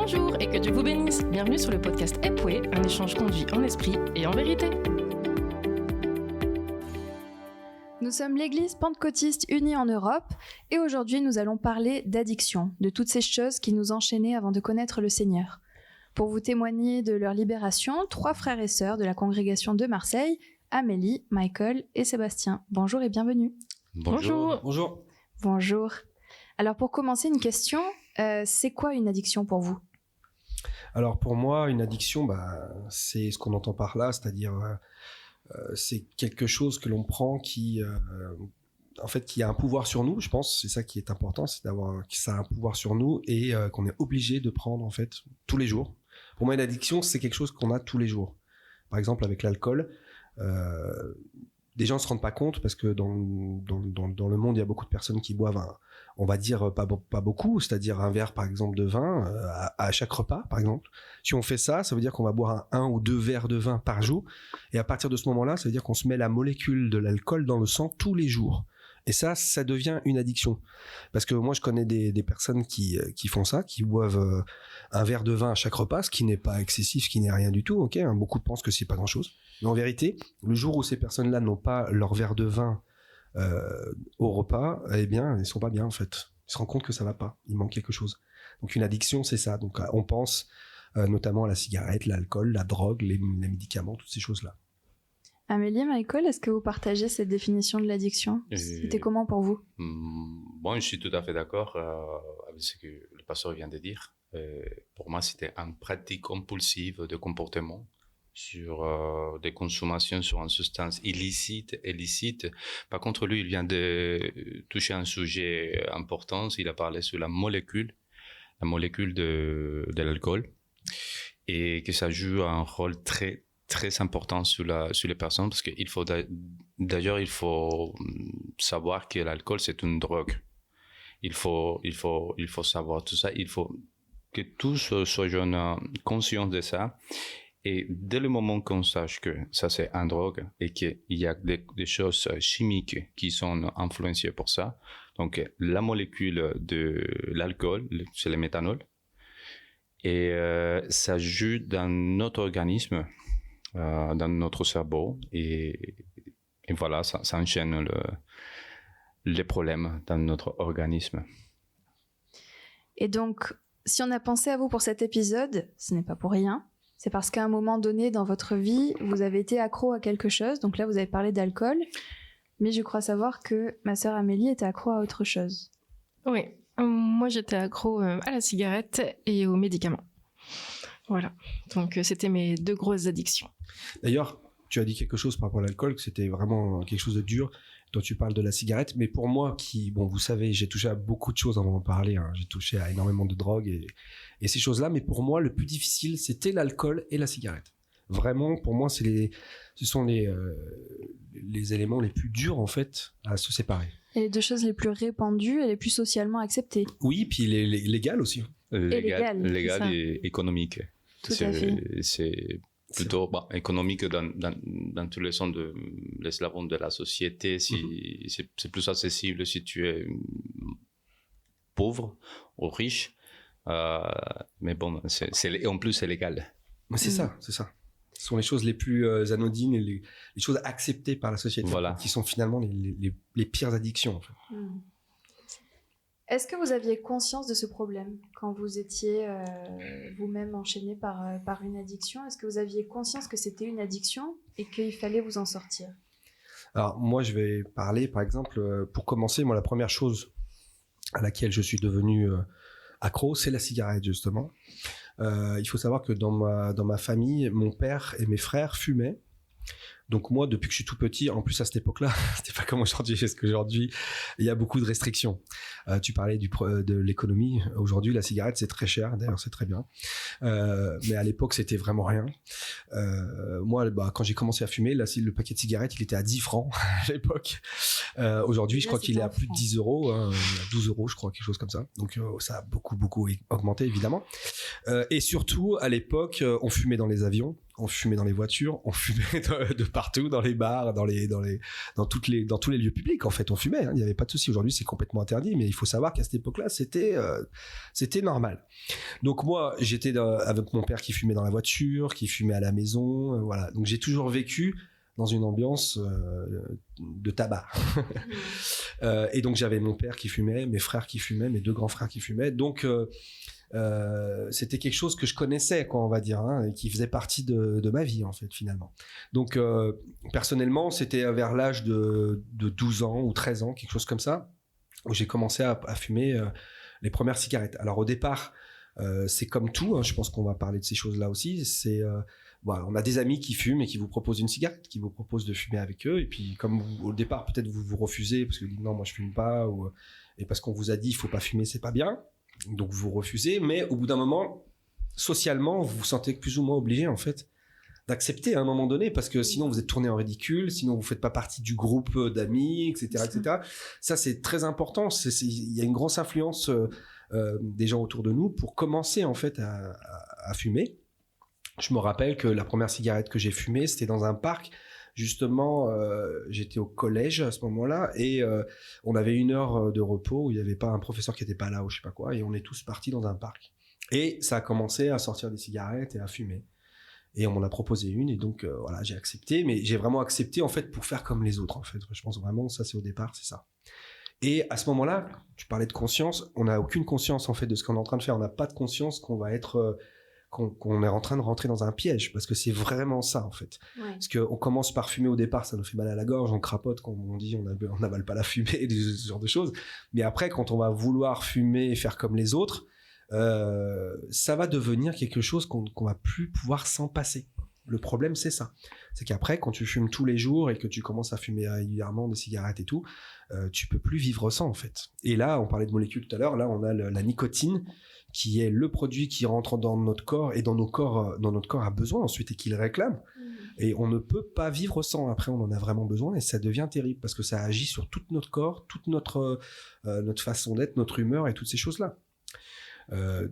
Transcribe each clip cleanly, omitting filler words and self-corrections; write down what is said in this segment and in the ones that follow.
Bonjour et que Dieu vous bénisse. Bienvenue sur le podcast Epoué, un échange conduit en esprit et en vérité. Nous sommes l'Église pentecôtiste unie en Europe et aujourd'hui nous allons parler d'addiction, de toutes ces choses qui nous enchaînaient avant de connaître le Seigneur. Pour vous témoigner de leur libération, 3 frères et sœurs de la congrégation de Marseille, Amélie, Michael et Sébastien. Bonjour et bienvenue. Bonjour. Bonjour. Bonjour. Alors pour commencer, une question, c'est quoi une addiction pour vous ? Alors pour moi, une addiction, c'est ce qu'on entend par là, c'est-à-dire c'est quelque chose que l'on prend qui a un pouvoir sur nous. Je pense c'est ça qui est important, c'est d'avoir que ça a un pouvoir sur nous et qu'on est obligé de prendre en fait tous les jours. Pour moi, une addiction, c'est quelque chose qu'on a tous les jours. Par exemple, avec l'alcool, des gens ne se rendent pas compte parce que dans le monde, il y a beaucoup de personnes qui boivent, on va dire pas beaucoup, c'est-à-dire un verre par exemple de vin à chaque repas par exemple. Si on fait ça, ça veut dire qu'on va boire un ou 2 verres de vin par jour. Et à partir de ce moment-là, ça veut dire qu'on se met la molécule de l'alcool dans le sang tous les jours. Et ça devient une addiction. Parce que moi, je connais des personnes qui font ça, qui boivent un verre de vin à chaque repas, ce qui n'est pas excessif, ce qui n'est rien du tout. Ok, beaucoup pensent que c'est pas grand-chose. Mais en vérité, le jour où ces personnes-là n'ont pas leur verre de vin au repas, eh bien, ils sont pas bien en fait. Ils se rendent compte que ça va pas. Il manque quelque chose. Donc une addiction, c'est ça. Donc on pense notamment à la cigarette, l'alcool, la drogue, les médicaments, toutes ces choses-là. Amélie, Michael, est-ce que vous partagez cette définition de l'addiction ? C'était comment pour vous ? Bon, je suis tout à fait d'accord avec ce que le pasteur vient de dire. Pour moi, c'était une pratique compulsive de comportement sur des consommations sur une substance illicite. Par contre, lui, il vient de toucher un sujet important. Il a parlé sur la molécule de l'alcool, et que ça joue un rôle très important sur les personnes, parce qu'il faut d'ailleurs savoir que l'alcool c'est une drogue. Il faut savoir tout ça. Il faut que tous soient conscients de ça. Et dès le moment qu'on sache que ça c'est une drogue et qu'il y a des choses chimiques qui sont influencées pour ça, donc la molécule de l'alcool, c'est le méthanol, et ça joue dans notre organisme, dans notre cerveau, et voilà, ça enchaîne les problèmes dans notre organisme. Et donc, si on a pensé à vous pour cet épisode, ce n'est pas pour rien. C'est parce qu'à un moment donné dans votre vie, vous avez été accro à quelque chose. Donc là, vous avez parlé d'alcool. Mais je crois savoir que ma sœur Amélie était accro à autre chose. Oui, moi j'étais accro à la cigarette et aux médicaments. Voilà, donc c'était mes 2 grosses addictions. D'ailleurs, tu as dit quelque chose par rapport à l'alcool, que c'était vraiment quelque chose de dur. Toi, tu parles de la cigarette, mais pour moi, vous savez, j'ai touché à beaucoup de choses avant d'en parler. J'ai touché à énormément de drogues et ces choses-là. Mais pour moi, le plus difficile, c'était l'alcool et la cigarette. Vraiment, pour moi, ce sont les éléments les plus durs en fait à se séparer. Et les 2 choses les plus répandues et les plus socialement acceptées. Oui, puis légal aussi. Légal et économique. Tout à fait. C'est plutôt économique dans tous les sens de l'eslavon de la société. C'est plus accessible si tu es pauvre ou riche. Mais bon, en plus, c'est légal. Mais c'est ça. Ce sont les choses les plus anodines et les choses acceptées par la société, voilà, qui sont finalement les pires addictions. En fait. Est-ce que vous aviez conscience de ce problème quand vous étiez vous-même enchaîné par une addiction ? Est-ce que vous aviez conscience que c'était une addiction et qu'il fallait vous en sortir ? Alors moi, je vais parler, par exemple, pour commencer, moi la première chose à laquelle je suis devenu accro, c'est la cigarette justement. Il faut savoir que dans ma famille, mon père et mes frères fumaient. Donc moi, depuis que je suis tout petit, en plus à cette époque-là, c'était pas comme aujourd'hui, parce qu'aujourd'hui, il y a beaucoup de restrictions. Tu parlais de l'économie. Aujourd'hui, la cigarette, c'est très cher. D'ailleurs, c'est très bien. Mais à l'époque, c'était vraiment rien. Moi, quand j'ai commencé à fumer, là, le paquet de cigarettes, il était à 10 francs à l'époque. Aujourd'hui, je crois qu'il est à plus de 10 euros, 12 euros, je crois, quelque chose comme ça. Donc ça a beaucoup augmenté, évidemment. Et surtout, à l'époque, on fumait dans les avions. on fumait dans les voitures, on fumait de partout, dans les bars, dans tous les lieux publics, en fait, on fumait, hein, il n'y avait pas de souci. Aujourd'hui, c'est complètement interdit, mais il faut savoir qu'à cette époque-là, c'était normal. Donc moi, j'étais avec mon père qui fumait dans la voiture, qui fumait à la maison, voilà. Donc j'ai toujours vécu dans une ambiance de tabac. Et donc j'avais mon père qui fumait, mes frères qui fumaient, mes 2 grands frères qui fumaient. Donc c'était quelque chose que je connaissais, quoi, on va dire, hein, et qui faisait partie de ma vie, en fait, finalement. Donc personnellement, c'était vers l'âge de 12 ans ou 13 ans, quelque chose comme ça, où j'ai commencé à fumer les premières cigarettes. Alors au départ, c'est comme tout, hein, je pense qu'on va parler de ces choses-là aussi, voilà, on a des amis qui fument et qui vous proposent une cigarette, qui vous proposent de fumer avec eux. Et puis, comme au départ, peut-être vous refusez parce que vous dites non, moi je fume pas, et parce qu'on vous a dit il faut pas fumer, c'est pas bien. Donc vous refusez. Mais au bout d'un moment, socialement, vous vous sentez plus ou moins obligé en fait d'accepter à un moment donné, parce que sinon vous êtes tourné en ridicule, sinon vous faites pas partie du groupe d'amis, etc., etc. Ça c'est très important. Il y a une grosse influence des gens autour de nous pour commencer en fait à fumer. Je me rappelle que la première cigarette que j'ai fumée, c'était dans un parc. Justement, j'étais au collège à ce moment-là et on avait 1 heure de repos où il n'y avait pas un professeur qui n'était pas là ou je sais pas quoi, et on est tous partis dans un parc. Et ça a commencé à sortir des cigarettes et à fumer. Et on m'en a proposé une et donc voilà, j'ai accepté, mais j'ai vraiment accepté en fait pour faire comme les autres en fait. Je pense vraiment ça c'est au départ, c'est ça. Et à ce moment-là, tu parlais de conscience, on n'a aucune conscience en fait de ce qu'on est en train de faire. On n'a pas de conscience qu'on va être qu'on est en train de rentrer dans un piège, parce que c'est vraiment ça en fait. Ouais. Parce qu'on commence par fumer au départ, ça nous fait mal à la gorge, on crapote, quand on dit on n'avale pas la fumée, ce genre de choses. Mais après, quand on va vouloir fumer et faire comme les autres, ça va devenir quelque chose qu'on va plus pouvoir s'en passer. Le problème, c'est ça. C'est qu'après, quand tu fumes tous les jours et que tu commences à fumer régulièrement des cigarettes et tout, tu peux plus vivre sans en fait. Et là, on parlait de molécules tout à l'heure, là on a la nicotine, qui est le produit qui rentre dans notre corps et dans notre corps a besoin ensuite et qu'il réclame. Et on ne peut pas vivre sans. Après, on en a vraiment besoin et ça devient terrible parce que ça agit sur tout notre corps, toute notre façon d'être, notre humeur et toutes ces choses-là.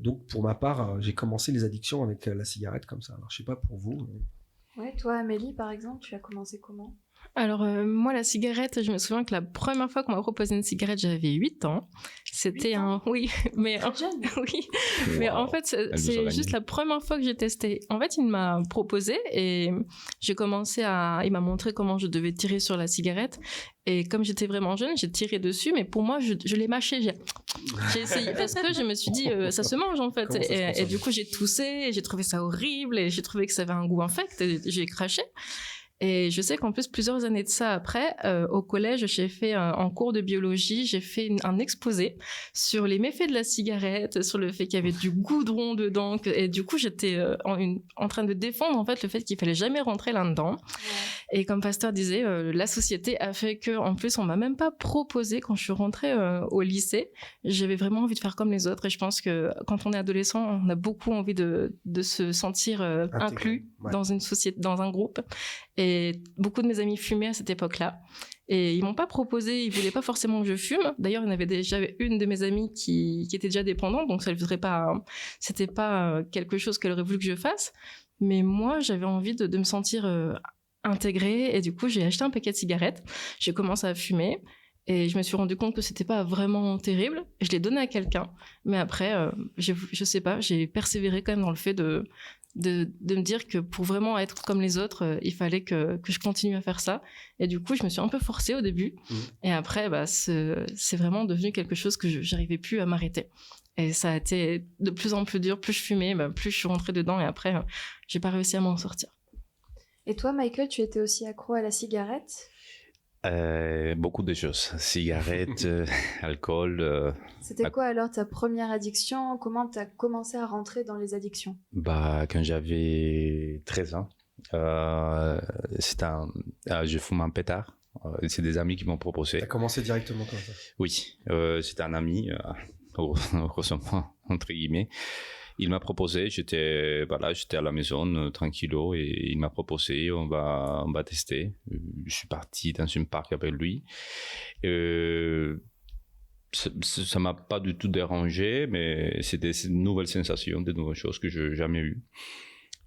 Donc, pour ma part, j'ai commencé les addictions avec la cigarette comme ça. Alors, je sais pas pour vous. Mais... Ouais, toi, Amélie, par exemple, tu as commencé comment ? Alors, moi, la cigarette, je me souviens que la première fois qu'on m'a proposé une cigarette, j'avais 8 ans. C'était Oui, mais... Oui, mais en fait, c'est juste la première fois que j'ai testé. En fait, il m'a proposé et j'ai commencé il m'a montré comment je devais tirer sur la cigarette. Et comme j'étais vraiment jeune, j'ai tiré dessus, mais pour moi, je l'ai mâché. J'ai essayé parce que je me suis dit, ça se mange en fait. Et du coup, j'ai toussé, et j'ai trouvé ça horrible, et j'ai trouvé que ça avait un goût infect, et j'ai craché. Et je sais qu'en plus, plusieurs années de ça après, au collège, j'ai fait, en cours de biologie, j'ai fait un exposé sur les méfaits de la cigarette, sur le fait qu'il y avait du goudron dedans. Et du coup, j'étais en train de défendre en fait le fait qu'il fallait jamais rentrer là-dedans. Ouais. Et comme Pasteur disait, la société a fait que, en plus, on m'a même pas proposé quand je suis rentrée au lycée. J'avais vraiment envie de faire comme les autres. Et je pense que quand on est adolescent, on a beaucoup envie de se sentir inclus dans une société, dans un groupe. Et beaucoup de mes amis fumaient à cette époque-là. Et ils m'ont pas proposé, ils voulaient pas forcément que je fume. D'ailleurs, il y en avait déjà une de mes amies qui était déjà dépendante, donc ça ne voudrait pas, c'était pas quelque chose qu'elle aurait voulu que je fasse. Mais moi, j'avais envie de me sentir intégrée, et du coup, j'ai acheté un paquet de cigarettes. J'ai commencé à fumer. Et je me suis rendu compte que c'était pas vraiment terrible. Je l'ai donné à quelqu'un. Mais après, je sais pas, j'ai persévéré quand même dans le fait de me dire que pour vraiment être comme les autres, il fallait que je continue à faire ça. Et du coup, je me suis un peu forcée au début. Et après, c'est vraiment devenu quelque chose que j'arrivais plus à m'arrêter. Et ça a été de plus en plus dur. Plus je fumais, plus je suis rentrée dedans. Et après, j'ai pas réussi à m'en sortir. Et toi, Michael, tu étais aussi accro à la cigarette ? Beaucoup de choses. Cigarettes, alcool. C'était quoi alors ta première addiction ? Comment tu as commencé à rentrer dans les addictions ? Quand j'avais 13 ans, je fume un pétard. C'est des amis qui m'ont proposé. Tu as commencé directement comme ça ? Oui, c'était un ami, heureusement, entre guillemets. Il m'a proposé, j'étais à la maison, tranquillo, et il m'a proposé, on va tester. Je suis parti dans un parc avec lui. Ça m'a pas du tout dérangé, mais c'était une nouvelle sensation, des nouvelles choses que je n'ai jamais eues.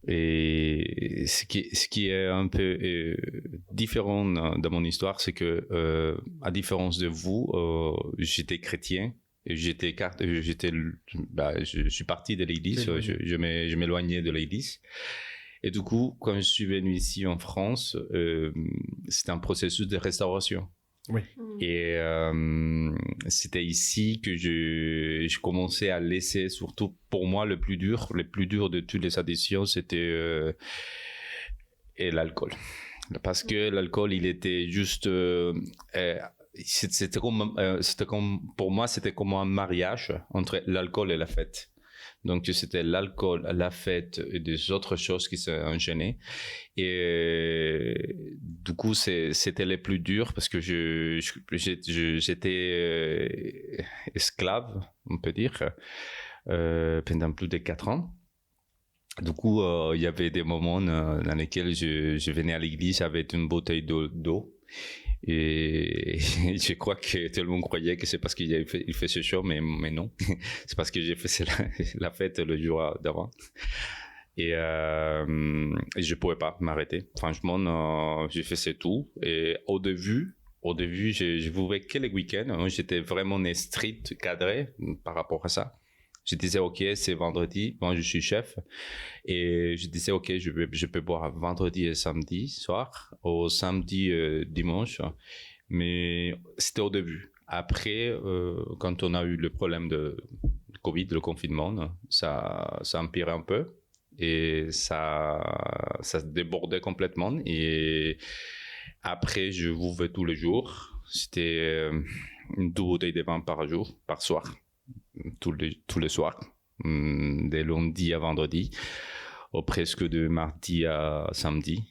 Et ce qui est un peu différent dans mon histoire, c'est que, à différence de vous, j'étais chrétien. Je suis parti de l'église, je m'éloignais de l'église. Et du coup, quand je suis venu ici en France, c'était un processus de restauration. Oui. Et c'était ici que je commençais à laisser, surtout pour moi, le plus dur de toutes les addictions, c'était l'alcool. Parce que l'alcool, il était juste... c'était comme, pour moi, c'était comme un mariage entre l'alcool et la fête. Donc, c'était l'alcool, la fête et des autres choses qui s'enchaînaient. Et du coup, c'était les plus durs parce que j'étais esclave, on peut dire, pendant plus de 4 ans. Du coup, il y avait des moments dans lesquels je venais à l'église avec une bouteille d'eau. Et je crois que tout le monde croyait que c'est parce qu'il faisait chaud, mais non. C'est parce que j'ai fait la fête le jour d'avant. Et je pouvais pas m'arrêter. Franchement, j'ai fait tout. Et au début, je vivais que les week-ends. J'étais vraiment strict, cadré par rapport à ça. Je disais, OK, c'est vendredi. Moi, je suis chef. Et je disais, OK, je peux boire vendredi et samedi soir, au samedi, dimanche. Mais c'était au début. Après, quand on a eu le problème de Covid, le confinement, ça empirait un peu. Et ça débordait complètement. Et après, je buvais tous les jours. C'était une bouteille de vin par soir. Tous les soirs, de lundi à vendredi, ou presque de mardi à samedi.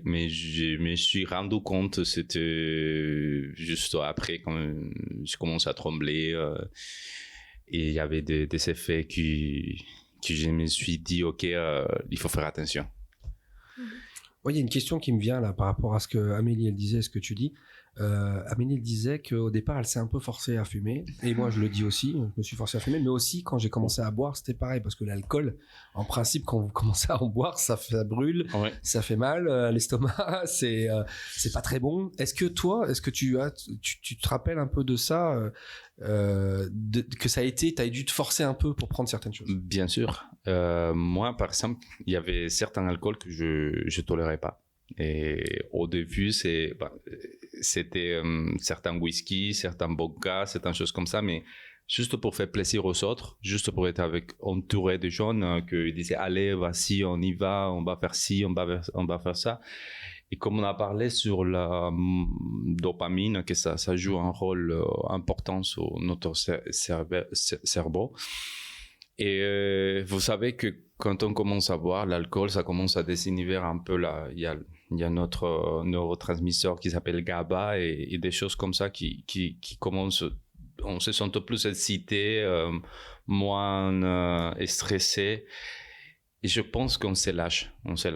Mais je me suis rendu compte, c'était juste après quand je commençais à trembler, et il y avait des effets que je me suis dit, OK, il faut faire attention. Il y a une question qui me vient là par rapport à ce que Amélie elle disait, ce que tu dis. Amélie elle disait qu'au départ elle s'est un peu forcée à fumer, et moi je le dis aussi, je me suis forcé à fumer, mais aussi quand j'ai commencé à boire c'était pareil, parce que l'alcool en principe quand vous commencez à en boire ça brûle, ouais. Ça fait mal à l'estomac, c'est pas très bon. Est-ce que tu te rappelles un peu de ça, que ça a été, t'as dû te forcer un peu pour prendre certaines choses? Bien sûr. Moi par exemple il y avait certains alcools que je tolérais pas. Et au début, c'était certains whisky, certains vodka, certaines choses comme ça, mais juste pour faire plaisir aux autres, juste pour être entouré de gens qui disaient allez, vas-y, on y va, on va faire ci, on va faire ça. Et comme on a parlé sur la dopamine, que ça joue un rôle important sur notre cerveau. Et vous savez que quand on commence à boire l'alcool, ça commence à désinhiber un peu il y a notre neurotransmetteur qui s'appelle GABA et des choses comme ça qui commencent, on se sent plus excité, moins stressé. Et je pense qu'on se lâche. C'est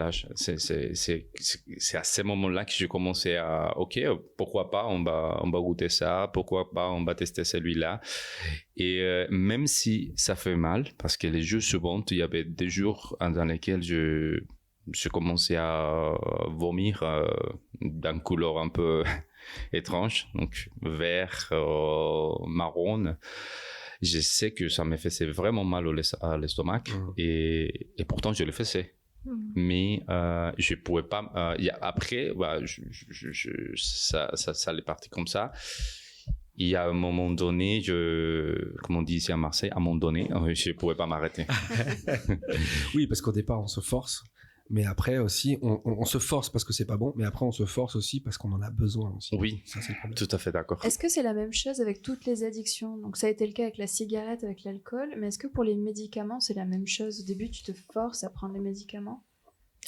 à ce moment-là que j'ai commencé à, OK, pourquoi pas, on va goûter ça, pourquoi pas, on va tester celui-là. Et même si ça fait mal, parce que les jours suivants, il y avait des jours dans lesquels je commençais à vomir d'une couleur un peu étrange, donc vert, marron. Je sais que ça me faisait vraiment mal à l'estomac et pourtant je le faisais. Mais je pouvais pas. Après, ça est parti comme ça. Il y a un moment donné, comme on dit ici à Marseille, à un moment donné, je ne pouvais pas m'arrêter. Oui, parce qu'au départ, on se force. Mais après aussi, on se force parce que c'est pas bon, mais après on se force aussi parce qu'on en a besoin aussi. Oui, ça, c'est tout à fait d'accord. Est-ce que c'est la même chose avec toutes les addictions? Donc ça a été le cas avec la cigarette, avec l'alcool, mais est-ce que pour les médicaments, c'est la même chose? Au début, tu te forces à prendre les médicaments?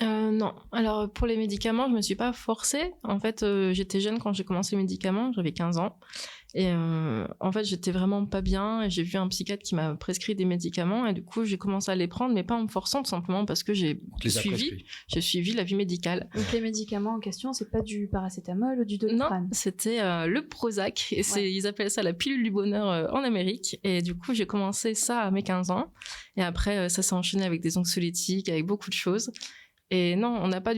Non. Alors, pour les médicaments, je me suis pas forcée. En fait, j'étais jeune quand j'ai commencé les médicaments, j'avais 15 ans. Et en fait, j'étais vraiment pas bien et j'ai vu un psychiatre qui m'a prescrit des médicaments et du coup, j'ai commencé à les prendre, mais pas en me forçant, tout simplement parce que j'ai suivi l'avis médicale. Donc les médicaments en question, c'est pas du paracétamol ou du Doliprane? Non, c'était le Prozac et ils appellent ça la pilule du bonheur en Amérique. Et du coup, j'ai commencé ça à mes 15 ans et après, ça s'est enchaîné avec des anxiolytiques, avec beaucoup de choses. Et non, on n'a pas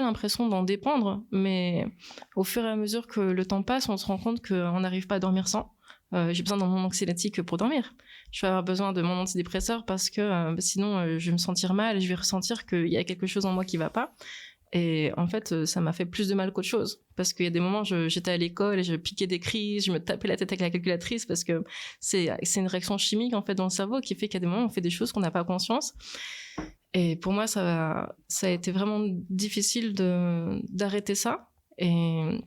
l'impression d'en dépendre, mais au fur et à mesure que le temps passe, on se rend compte qu'on n'arrive pas à dormir sans. J'ai besoin de mon anxiolytique pour dormir. Je vais avoir besoin de mon antidépresseur parce que sinon, je vais me sentir mal et je vais ressentir qu'il y a quelque chose en moi qui ne va pas. Et en fait, ça m'a fait plus de mal qu'autre chose. Parce qu'il y a des moments, j'étais à l'école et je piquais des crises, je me tapais la tête avec la calculatrice parce que c'est une réaction chimique en fait dans le cerveau qui fait qu'à des moments, on fait des choses qu'on n'a pas conscience. Et pour moi, ça a été vraiment difficile d'arrêter ça. Et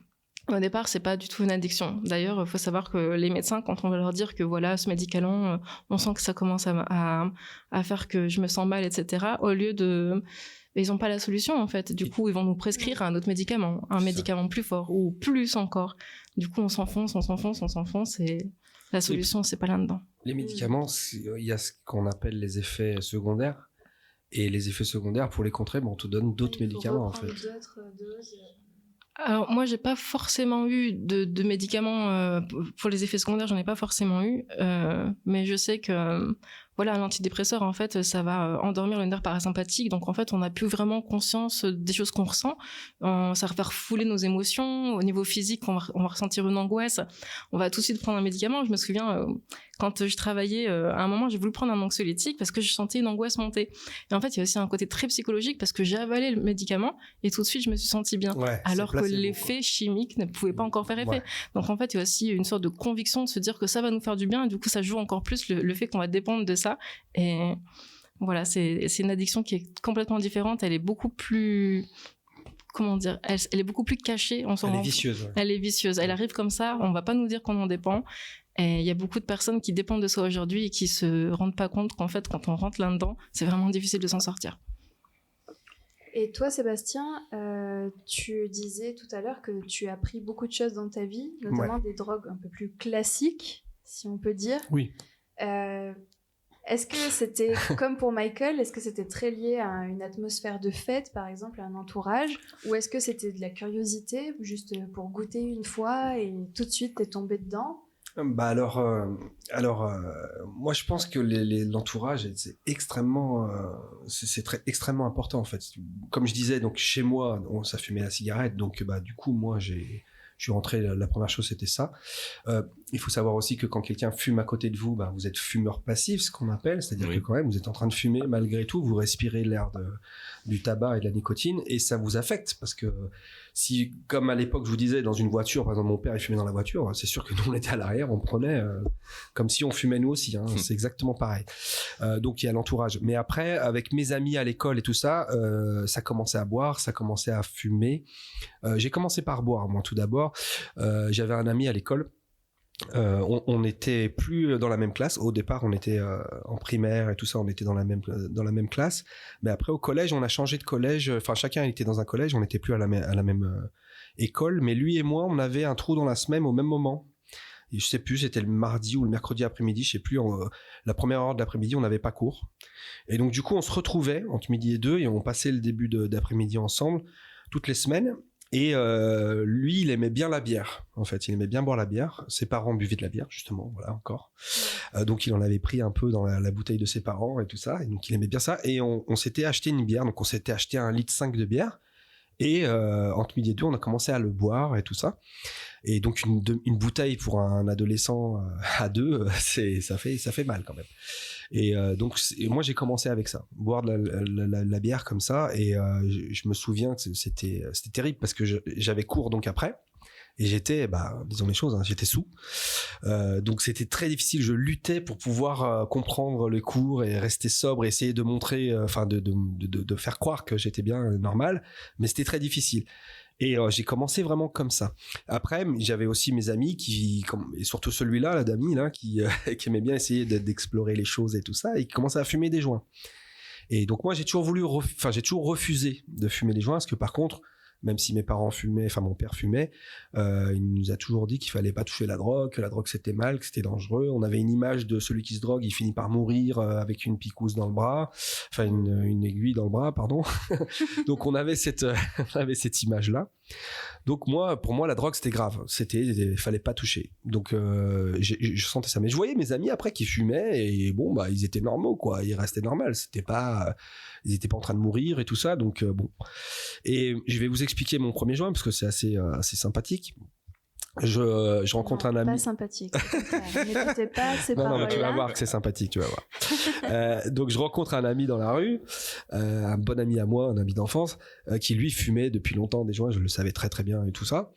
au départ, c'est pas du tout une addiction. D'ailleurs, il faut savoir que les médecins, quand on va leur dire que voilà, ce médicament, on sent que ça commence à faire que je me sens mal, etc., au lieu de... Ils n'ont pas la solution, en fait. Du coup, ils vont nous prescrire un autre médicament, médicament plus fort ou plus encore. Du coup, on s'enfonce et la solution, c'est pas là-dedans. Les médicaments, il y a ce qu'on appelle les effets secondaires. Et les effets secondaires, pour les contrer, on te donne d'autres médicaments, en fait. D'autres doses. Alors, moi, j'ai pas forcément eu de médicaments pour les effets secondaires, j'en ai pas forcément eu. Mais je sais que, voilà, un antidépresseur, en fait, ça va endormir le nerf parasympathique. Donc, en fait, on n'a plus vraiment conscience des choses qu'on ressent. Ça va refouler nos émotions. Au niveau physique, on va ressentir une angoisse. On va tout de suite prendre un médicament. Je me souviens, quand je travaillais, à un moment, j'ai voulu prendre un anxiolytique parce que je sentais une angoisse monter. Et en fait, il y a aussi un côté très psychologique parce que j'ai avalé le médicament et tout de suite, je me suis sentie bien. Ouais, alors que l'effet chimique ne pouvait pas encore faire effet. Ouais. Donc, en fait, il y a aussi une sorte de conviction de se dire que ça va nous faire du bien. Et du coup, ça joue encore plus le fait qu'on va dépendre de ça. Et voilà, c'est une addiction qui est complètement différente. Elle est beaucoup plus... Comment dire, elle est beaucoup plus cachée. Elle est vicieuse. Ouais. Elle est vicieuse. Elle arrive comme ça. On va pas nous dire qu'on en dépend. Et il y a beaucoup de personnes qui dépendent de ça aujourd'hui et qui se rendent pas compte qu'en fait, quand on rentre là-dedans, c'est vraiment difficile de s'en sortir. Et toi, Sébastien, tu disais tout à l'heure que tu as pris beaucoup de choses dans ta vie, notamment des drogues un peu plus classiques, si on peut dire. Oui. Est-ce que c'était, comme pour Michael, est-ce que c'était très lié à une atmosphère de fête, par exemple, à un entourage, ou est-ce que c'était de la curiosité, juste pour goûter une fois et tout de suite t'es tombé dedans? Bah alors, moi je pense que l'entourage c'est extrêmement, extrêmement important en fait. Comme je disais, donc chez moi, ça fumait la cigarette, donc bah du coup moi je suis rentré, la première chose c'était ça. Il faut savoir aussi que quand quelqu'un fume à côté de vous, bah, vous êtes fumeur passif, ce qu'on appelle, c'est-à-dire que quand même vous êtes en train de fumer, malgré tout, vous respirez l'air du tabac et de la nicotine, et ça vous affecte, parce que si, comme à l'époque je vous disais, dans une voiture, par exemple mon père il fumait dans la voiture, c'est sûr que nous on était à l'arrière, on prenait comme si on fumait nous aussi, hein, c'est exactement pareil. Donc il y a l'entourage. Mais après, avec mes amis à l'école et tout ça, ça commençait à boire, ça commençait à fumer. J'ai commencé par boire, moi tout d'abord. J'avais un ami à l'école. On n'était plus dans la même classe. Au départ, on était en primaire et tout ça, on était dans la même classe. Mais après, au collège, on a changé de collège. Enfin, chacun était dans un collège, on n'était plus à la même école. Mais lui et moi, on avait un trou dans la semaine au même moment. Et je sais plus, c'était le mardi ou le mercredi après-midi, je sais plus. La première heure de l'après-midi, on n'avait pas cours. Et donc, du coup, on se retrouvait entre midi et 2 et on passait le début d'après-midi ensemble toutes les semaines. Et lui, il aimait bien la bière. En fait, il aimait bien boire la bière. Ses parents buvaient de la bière, justement, voilà, encore. Donc, il en avait pris un peu dans la bouteille de ses parents et tout ça. Et donc, il aimait bien ça. Et on s'était acheté une bière. Donc, on s'était acheté 1,5 litre de bière. Et entre midi et 2, on a commencé à le boire et tout ça. Et donc, une bouteille pour un adolescent à 2, ça fait mal quand même. Et donc moi j'ai commencé avec ça, boire de la bière comme ça, et je me souviens que c'était terrible parce que j'avais cours donc après, et j'étais, disons les choses, hein, j'étais sous, donc c'était très difficile. Je luttais pour pouvoir comprendre les cours et rester sobre et essayer de montrer, de faire croire que j'étais bien normal, mais c'était très difficile. Et j'ai commencé vraiment comme ça. Après, j'avais aussi mes amis et surtout celui-là, l'ami là, qui aimait bien essayer d'explorer les choses et tout ça, et qui commençait à fumer des joints. Et donc moi, j'ai toujours refusé de fumer des joints, parce que par contre, même si mes parents fumaient, enfin mon père fumait, il nous a toujours dit qu'il fallait pas toucher la drogue, que la drogue c'était mal, que c'était dangereux. On avait une image de celui qui se drogue, il finit par mourir avec une picouse dans le bras, enfin une aiguille dans le bras, pardon. Donc on avait cette image-là. Donc pour moi, la drogue c'était grave, il fallait pas toucher. Donc je sentais ça, mais je voyais mes amis après qui fumaient et bon bah ils étaient normaux quoi, ils restaient normaux, ils étaient pas en train de mourir et tout ça, donc bon. Et je vais vous expliquer mon premier joint parce que c'est assez sympathique. Je rencontre un ami. Pas sympathique. N'écoutez pas ces paroles-là. Non, mais tu vas voir que c'est sympathique, tu vas voir. Donc je rencontre un ami dans la rue, un bon ami à moi, un ami d'enfance, qui lui fumait depuis longtemps des joints, je le savais très très bien et tout ça.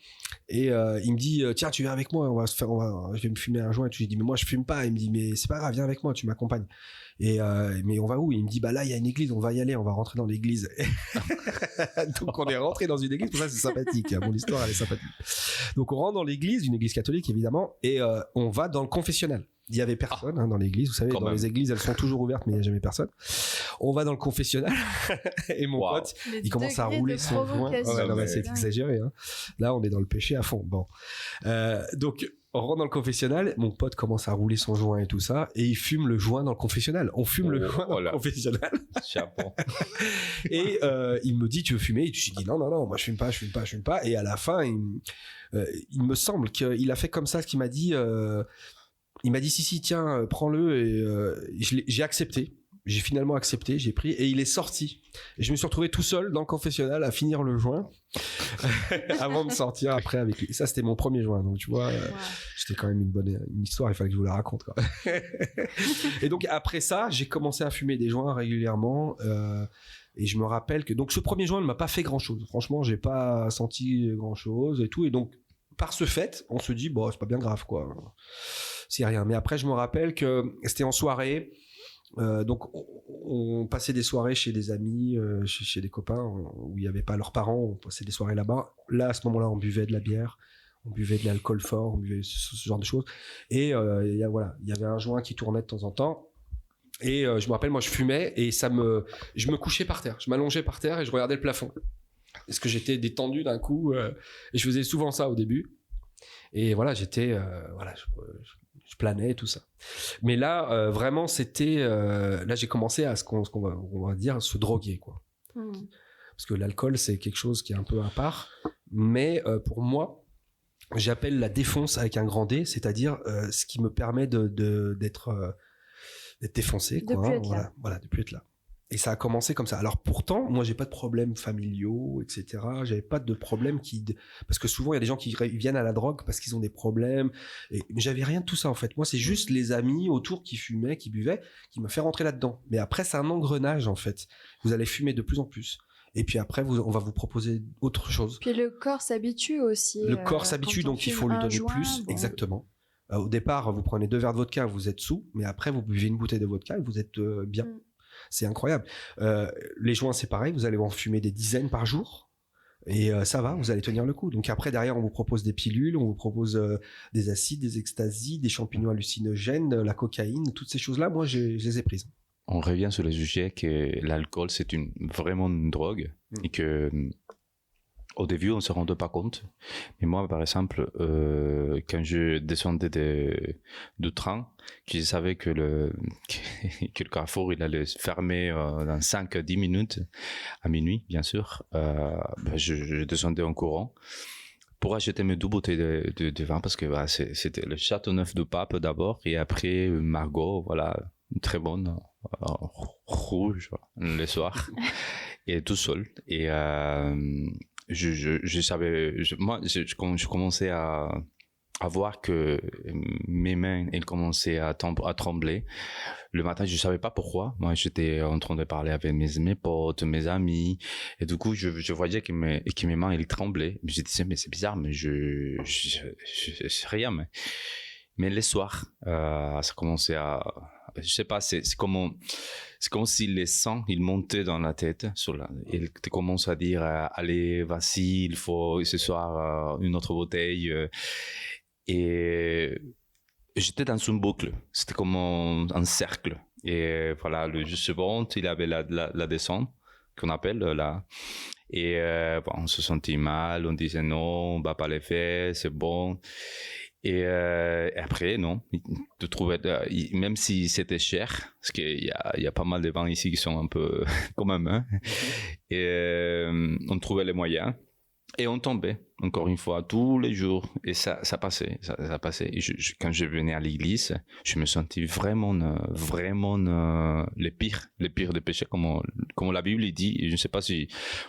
Et il me dit tiens, tu viens avec moi, je vais me fumer un joint. Et je lui dis mais moi je fume pas. Il me dit mais c'est pas grave, viens avec moi, tu m'accompagnes. Mais on va où? Il me dit bah là il y a une église, on va y aller, on va rentrer dans l'église. Donc on est rentré dans une église, pour ça c'est sympathique, mon histoire elle est sympathique. Donc on rentre dans l'église, une église catholique évidemment, et on va dans le confessionnal. Il y avait personne dans l'église, vous savez, les églises elles sont toujours ouvertes mais il n'y a jamais personne. On va dans le confessionnal et mon pote il commence à rouler son joint. Non mais c'est exagéré, hein. Là on est dans le péché à fond. Bon, donc on rentre dans le confessionnal, mon pote commence à rouler son joint et tout ça, et il fume le joint dans le confessionnal. On fume le joint dans le confessionnal. Chapeau. Et il me dit tu veux fumer? Et je dis non, moi je fume pas. Et à la fin, il me semble qu'il a fait comme ça, ce qu'il m'a dit. Il m'a dit si tiens prends-le, et j'ai accepté. J'ai finalement accepté, j'ai pris, et il est sorti. Et je me suis retrouvé tout seul dans le confessionnal à finir le joint avant de sortir après avec lui. Et ça, c'était mon premier joint. Donc, tu vois, c'était quand même une histoire, il fallait que je vous la raconte, quoi. Et donc, après ça, j'ai commencé à fumer des joints régulièrement. Et je me rappelle que donc ce premier joint ne m'a pas fait grand-chose. Franchement, j'ai pas senti grand-chose et tout. Et donc, par ce fait, on se dit, bon, c'est pas bien grave, quoi. C'est rien. Mais après, je me rappelle que c'était en soirée. Donc on passait des soirées chez des amis, chez des copains où il n'y avait pas leurs parents, on passait des soirées là-bas. Là à ce moment-là on buvait de la bière, on buvait de l'alcool fort, on buvait ce genre de choses. Et il y avait un joint qui tournait de temps en temps. Et je me rappelle, moi je fumais et je me couchais par terre, je m'allongeais par terre et je regardais le plafond. Est-ce que j'étais détendu d'un coup, et je faisais souvent ça au début. Et voilà, j'étais je planais et tout ça. Mais là, vraiment, c'était... là, j'ai commencé à on va dire se droguer, quoi. Parce que l'alcool, c'est quelque chose qui est un peu à part. Mais pour moi, j'appelle la défonce avec un grand D, c'est-à-dire ce qui me permet d'être défoncé, quoi. De plus être là. Et ça a commencé comme ça. Alors pourtant, moi, j'ai pas de problèmes familiaux, etc. J'avais pas de problèmes parce que souvent, il y a des gens qui viennent à la drogue parce qu'ils ont des problèmes. Mais j'avais rien de tout ça, en fait. Moi, c'est juste les amis autour qui fumaient, qui buvaient, qui me fait rentrer là-dedans. Mais après, c'est un engrenage, en fait. Vous allez fumer de plus en plus. Et puis après, on va vous proposer autre chose. Puis le corps s'habitue aussi. Le corps s'habitue, donc il faut lui donner plus. Bon. Exactement. Au départ, vous prenez 2 verres de vodka, vous êtes sous. Mais après, vous buvez une bouteille de vodka et vous êtes bien. C'est incroyable. Les joints, c'est pareil. Vous allez en fumer des dizaines par jour. Et ça va, vous allez tenir le coup. Donc après, derrière, on vous propose des pilules, on vous propose des acides, des extasies, des champignons hallucinogènes, la cocaïne, toutes ces choses-là, moi, je les ai prises. On revient sur le sujet que l'alcool, c'est vraiment une drogue. Et que au début, on ne se rendait pas compte. Mais moi, par exemple, quand je descendais du train, je savais que le carrefour il allait se fermer dans 5-10 minutes, à minuit, bien sûr. Je descendais en courant pour acheter mes 2 bouteilles de vin, parce que c'était le Châteauneuf du Pape d'abord, et après Margaux, voilà, très bonne, rouge, le soir, et tout seul. Et je savais, moi, je commençais à voir que mes mains, elles commençaient à trembler. Le matin, je savais pas pourquoi. Moi, j'étais en train de parler avec mes potes, mes amis. Et du coup, je voyais que mes mains, elles tremblaient. Je disais, mais c'est bizarre, mais je sais rien. Mais les soirs, ça commençait à... Je sais pas, c'est comme si les sangs, ils montaient dans la tête. Et tu commences à dire, allez, vas-y, il faut ce soir une autre bouteille. Et j'étais dans une boucle. C'était comme un cercle. Et voilà, le juste suivant, il avait la descente, qu'on appelle là. Et on se sentait mal, on disait non, on va pas les faire, c'est bon. Et après, non, de trouver, même si c'était cher, parce qu'il y a pas mal de vins ici qui sont un peu quand même, hein, et on trouvait les moyens. Et on tombait, encore une fois, tous les jours. Et ça passait, ça passait. Et quand je venais à l'église, je me sentais vraiment le pire des péchés, comme la Bible dit. Et je ne sais pas si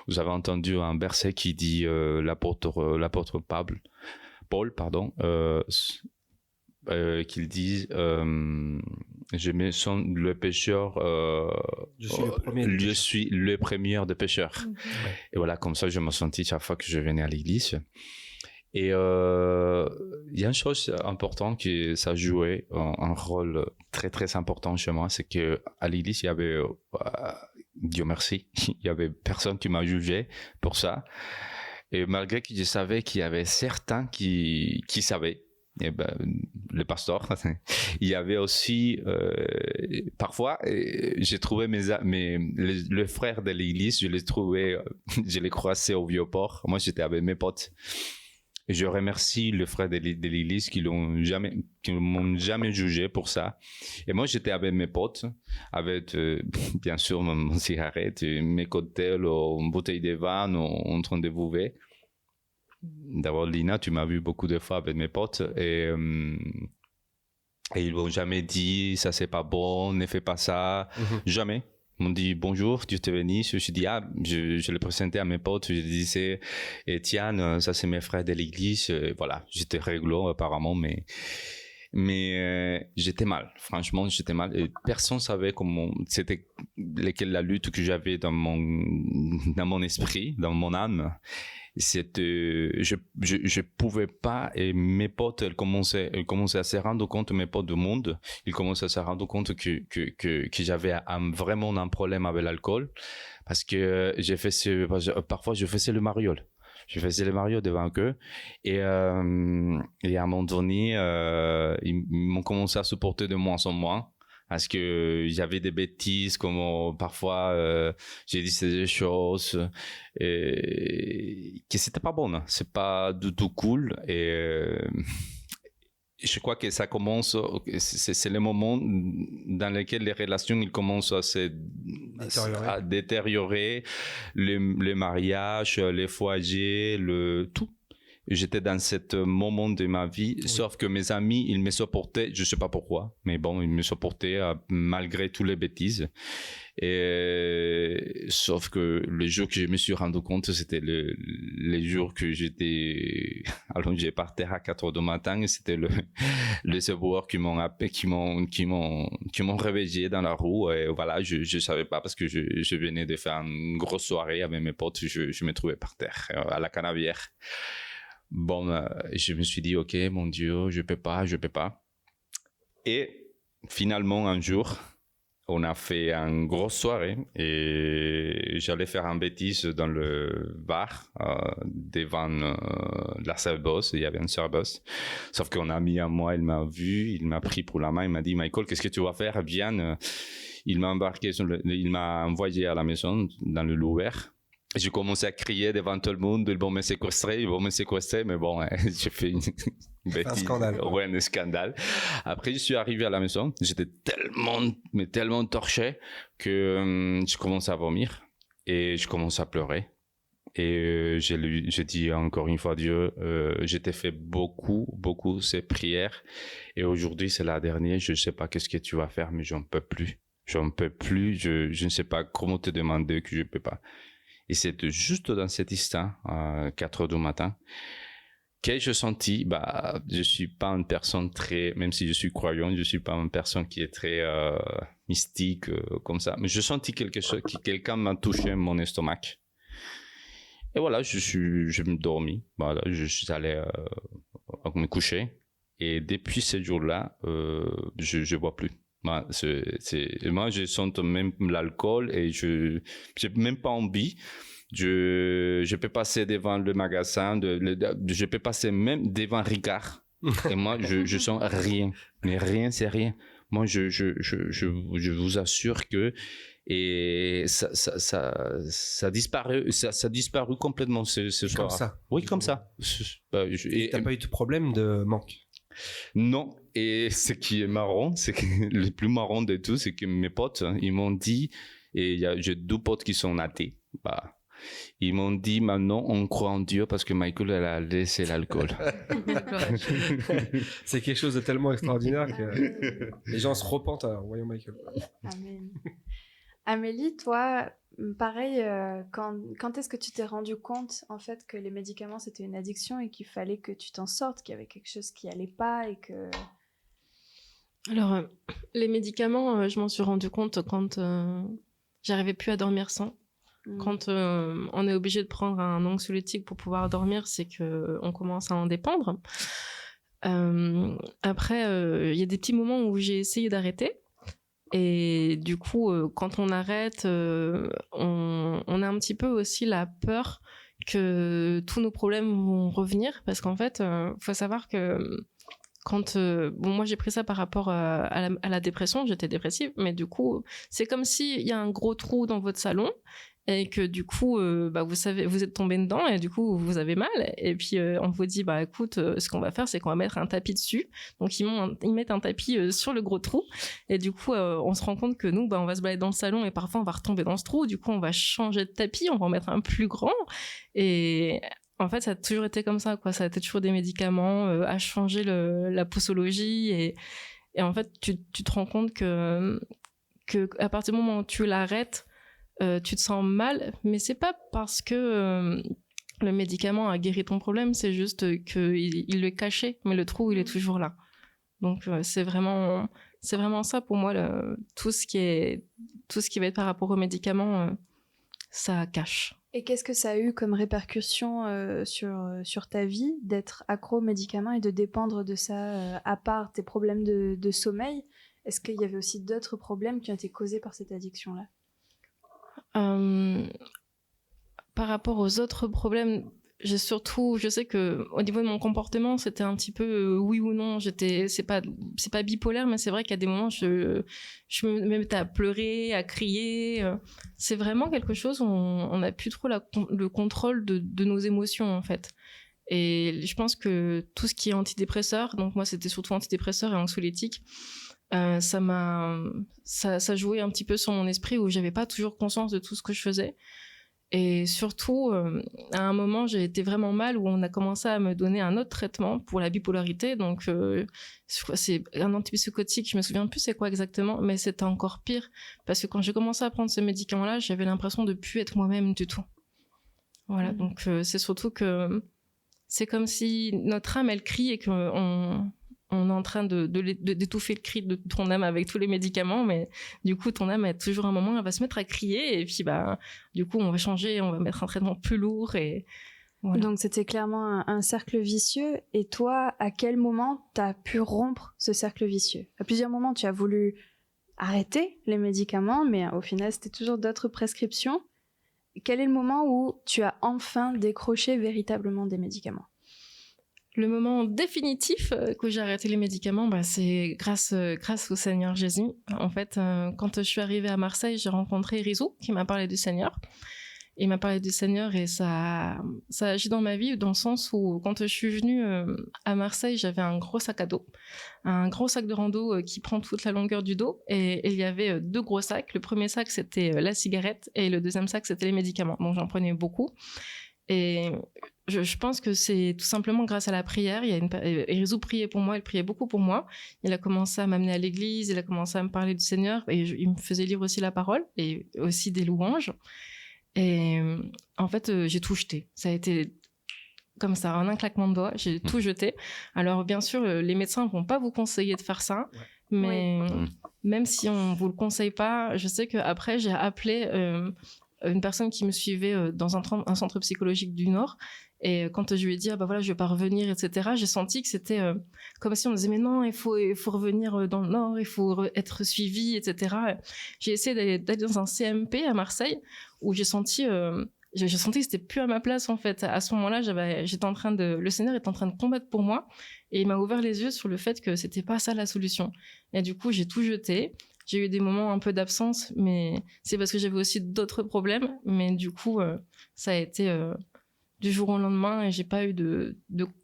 vous avez entendu un verset qui dit, l'apôtre Paul, qu'il dit, je me sens le pécheur, je suis le premier des pécheurs. Ouais. Et voilà, comme ça, je me sentis chaque fois que je venais à l'église. Et il y a une chose importante que ça jouait un rôle très très important chez moi, c'est que à l'église il y avait, Dieu merci, il y avait personne qui m'a jugé pour ça. Et malgré que je savais qu'il y avait certains qui savaient. Et le pasteur, il y avait aussi parfois j'ai trouvé les frères de l'église, je les croisais au Vieux-Port. Moi j'étais avec mes potes et je remercie les frères de l'église qui m'ont jamais jugé pour ça. Et moi j'étais avec mes potes, avec bien sûr mon cigarette, mes cocktails, une bouteille de vin en train de bouffer. D'abord, Lina, tu m'as vu beaucoup de fois avec mes potes et ils m'ont jamais dit ça c'est pas bon, ne fais pas ça, jamais. Ils m'ont dit bonjour, Dieu te bénisse. Je me suis dit je le présentais à mes potes, je disais Etienne, ça c'est mes frères de l'église, voilà, j'étais réglo apparemment, mais j'étais mal, franchement j'étais mal et personne savait comment c'était, la lutte que j'avais dans mon esprit, dans mon âme. Je pouvais pas, et mes potes ils commençaient à se rendre compte, mes potes du monde ils commençaient à se rendre compte que j'avais vraiment un problème avec l'alcool, parce que parfois je faisais le mariole. Je faisais le mariole devant eux et à un moment donné ils m'ont commencé à supporter de moins en moins, parce que j'avais des bêtises, comme parfois j'ai dit des choses que c'était pas bon, c'est pas du tout cool. Et je crois que ça commence, c'est le moment dans lequel les relations ils commencent à détériorer, les mariages, les foyers, tout. J'étais dans ce moment de ma vie, sauf que mes amis, ils me supportaient, je sais pas pourquoi, mais bon, ils me supportaient malgré toutes les bêtises. Et sauf que le jour que je me suis rendu compte, c'était les jours que j'étais allongé par terre à 4h du matin, et c'était les secours qui m'ont réveillé dans la roue. Et voilà, je savais pas, parce que je venais de faire une grosse soirée avec mes potes, je me trouvais par terre à la Canavière. Bon, je me suis dit, ok, mon Dieu, je peux pas. Et finalement, un jour, on a fait une grosse soirée et j'allais faire une bêtise dans le bar devant la serveuse. Il y avait une serveuse. Sauf qu'un ami à moi, il m'a vu, il m'a pris pour la main, il m'a dit, Michael, qu'est-ce que tu vas faire? Viens. Il m'a envoyé à la maison dans le Louvre. J'ai commencé à crier devant tout le monde, ils vont me séquestrer, mais bon, j'ai fait une bêtise. Un scandale. Ouais, un scandale. Après, je suis arrivé à la maison, j'étais tellement torché que je commençais à vomir et je commençais à pleurer. Et j'ai dit encore une fois, Dieu, je t'ai fait beaucoup ces prières. Et aujourd'hui, c'est la dernière, je ne sais pas qu'est-ce que tu vas faire, mais j'en peux plus. Je ne sais pas comment te demander que je ne peux pas. Et c'est juste dans cet instant, à 4h du matin, que je sentis, je suis pas une personne même si je suis croyant, je suis pas une personne qui est très mystique comme ça, mais je sentis quelque chose, quelqu'un m'a touché mon estomac. Et voilà, je me dormis. Voilà, je suis allé me coucher. Et depuis ce jour-là, je bois plus. Moi, je sens même l'alcool et j'ai même pas envie. Je peux passer devant le magasin, je peux passer même devant Ricard. Et moi, je sens rien. Mais rien, c'est rien. Moi, je vous assure que Et ça a disparu complètement ce soir. Comme ça. Oui, comme ça. Et t'as pas eu de problème de manque? Non. Et ce qui est marrant, le plus marrant de tout, c'est que mes potes, ils m'ont dit, et j'ai 2 potes qui sont athées, ils m'ont dit maintenant on croit en Dieu parce que Michael elle a laissé l'alcool. C'est quelque chose de tellement extraordinaire que les gens se repentent en voyant Michael. Amen. Amélie, toi, pareil, quand est-ce que tu t'es rendu compte en fait que les médicaments c'était une addiction et qu'il fallait que tu t'en sortes, qu'il y avait quelque chose qui allait pas et que... Alors, les médicaments, je m'en suis rendu compte quand j'arrivais plus à dormir sans. Quand on est obligé de prendre un anxiolytique pour pouvoir dormir, c'est qu'on commence à en dépendre. Après, il y a des petits moments où j'ai essayé d'arrêter. Et du coup, quand on arrête, on a un petit peu aussi la peur que tous nos problèmes vont revenir. Parce qu'en fait, faut savoir que moi j'ai pris ça par rapport à la dépression, j'étais dépressive, mais du coup, c'est comme s'il y a un gros trou dans votre salon. Et que du coup, vous savez, vous êtes tombé dedans et du coup, vous avez mal. Et puis, on vous dit, écoute, ce qu'on va faire, c'est qu'on va mettre un tapis dessus. Donc, ils mettent un tapis sur le gros trou. Et du coup, on se rend compte que nous, on va se balader dans le salon et parfois, on va retomber dans ce trou. Du coup, on va changer de tapis, on va en mettre un plus grand. Et en fait, ça a toujours été comme ça, quoi. Ça a été toujours des médicaments à changer la posologie. Et en fait, tu te rends compte que à partir du moment où tu l'arrêtes, tu te sens mal, mais c'est pas parce que le médicament a guéri ton problème, c'est juste qu'il le caché, mais le trou il est toujours là. Donc c'est vraiment ça pour moi, tout ce qui va être par rapport aux médicaments, ça cache. Et qu'est-ce que ça a eu comme répercussion sur ta vie d'être accro aux médicaments et de dépendre de ça, à part tes problèmes de sommeil? Est-ce qu'il y avait aussi d'autres problèmes qui ont été causés par cette addiction-là? Par rapport aux autres problèmes, je sais que au niveau de mon comportement, c'était un petit peu oui ou non. C'est pas bipolaire, mais c'est vrai qu'il y a des moments je me mettais à pleurer, à crier. C'est vraiment quelque chose où on n'a plus trop le contrôle de nos émotions en fait. Et je pense que tout ce qui est antidépresseur, donc moi c'était surtout antidépresseur et anxiolytique. Ça jouait un petit peu sur mon esprit où j'avais pas toujours conscience de tout ce que je faisais. Et surtout, à un moment, j'ai été vraiment mal où on a commencé à me donner un autre traitement pour la bipolarité. Donc, c'est un antipsychotique, je me souviens plus c'est quoi exactement, mais c'était encore pire. Parce que quand j'ai commencé à prendre ce médicament-là, j'avais l'impression de plus être moi-même du tout. Voilà, donc c'est surtout que c'est comme si notre âme, elle crie et on est en train d'étouffer le cri de ton âme avec tous les médicaments, mais du coup, ton âme, à toujours un moment, elle va se mettre à crier, et puis, du coup, on va changer, on va mettre un traitement plus lourd, et voilà. Donc, c'était clairement un cercle vicieux, et toi, à quel moment t'as pu rompre ce cercle vicieux? À plusieurs moments, tu as voulu arrêter les médicaments, mais au final, c'était toujours d'autres prescriptions. Quel est le moment où tu as enfin décroché véritablement des médicaments? Le moment définitif que j'ai arrêté les médicaments, c'est grâce au Seigneur Jésus. En fait, quand je suis arrivée à Marseille, j'ai rencontré Rizou qui m'a parlé du Seigneur. Il m'a parlé du Seigneur et ça a agi dans ma vie dans le sens où quand je suis venue à Marseille, j'avais un gros sac à dos, un gros sac de rando qui prend toute la longueur du dos et il y avait 2 gros sacs. Le premier sac, c'était la cigarette et le deuxième sac, c'était les médicaments. Donc j'en prenais beaucoup. Et je pense que c'est tout simplement grâce à la prière. Rizou priait pour moi, il priait beaucoup pour moi. Il a commencé à m'amener à l'église, il a commencé à me parler du Seigneur et il me faisait lire aussi la parole et aussi des louanges. Et en fait, j'ai tout jeté. Ça a été comme ça, en un claquement de doigts, j'ai tout jeté. Alors bien sûr, les médecins vont pas vous conseiller de faire ça, mais même si on vous le conseille pas, je sais qu'après, j'ai appelé une personne qui me suivait dans un centre psychologique du Nord. Et quand je lui ai dit, je vais pas revenir, etc., j'ai senti que c'était comme si on disait, mais non, il faut revenir dans le Nord, il faut être suivi, etc. J'ai essayé d'aller dans un CMP à Marseille où j'ai senti que c'était plus à ma place, en fait. À ce moment-là, le Seigneur était en train de combattre pour moi et il m'a ouvert les yeux sur le fait que c'était pas ça la solution. Et du coup, j'ai tout jeté. j'ai eu des moments un peu d'absence, mais c'est parce que j'avais aussi d'autres problèmes. Mais du coup, ça a été du jour au lendemain et j'ai pas eu de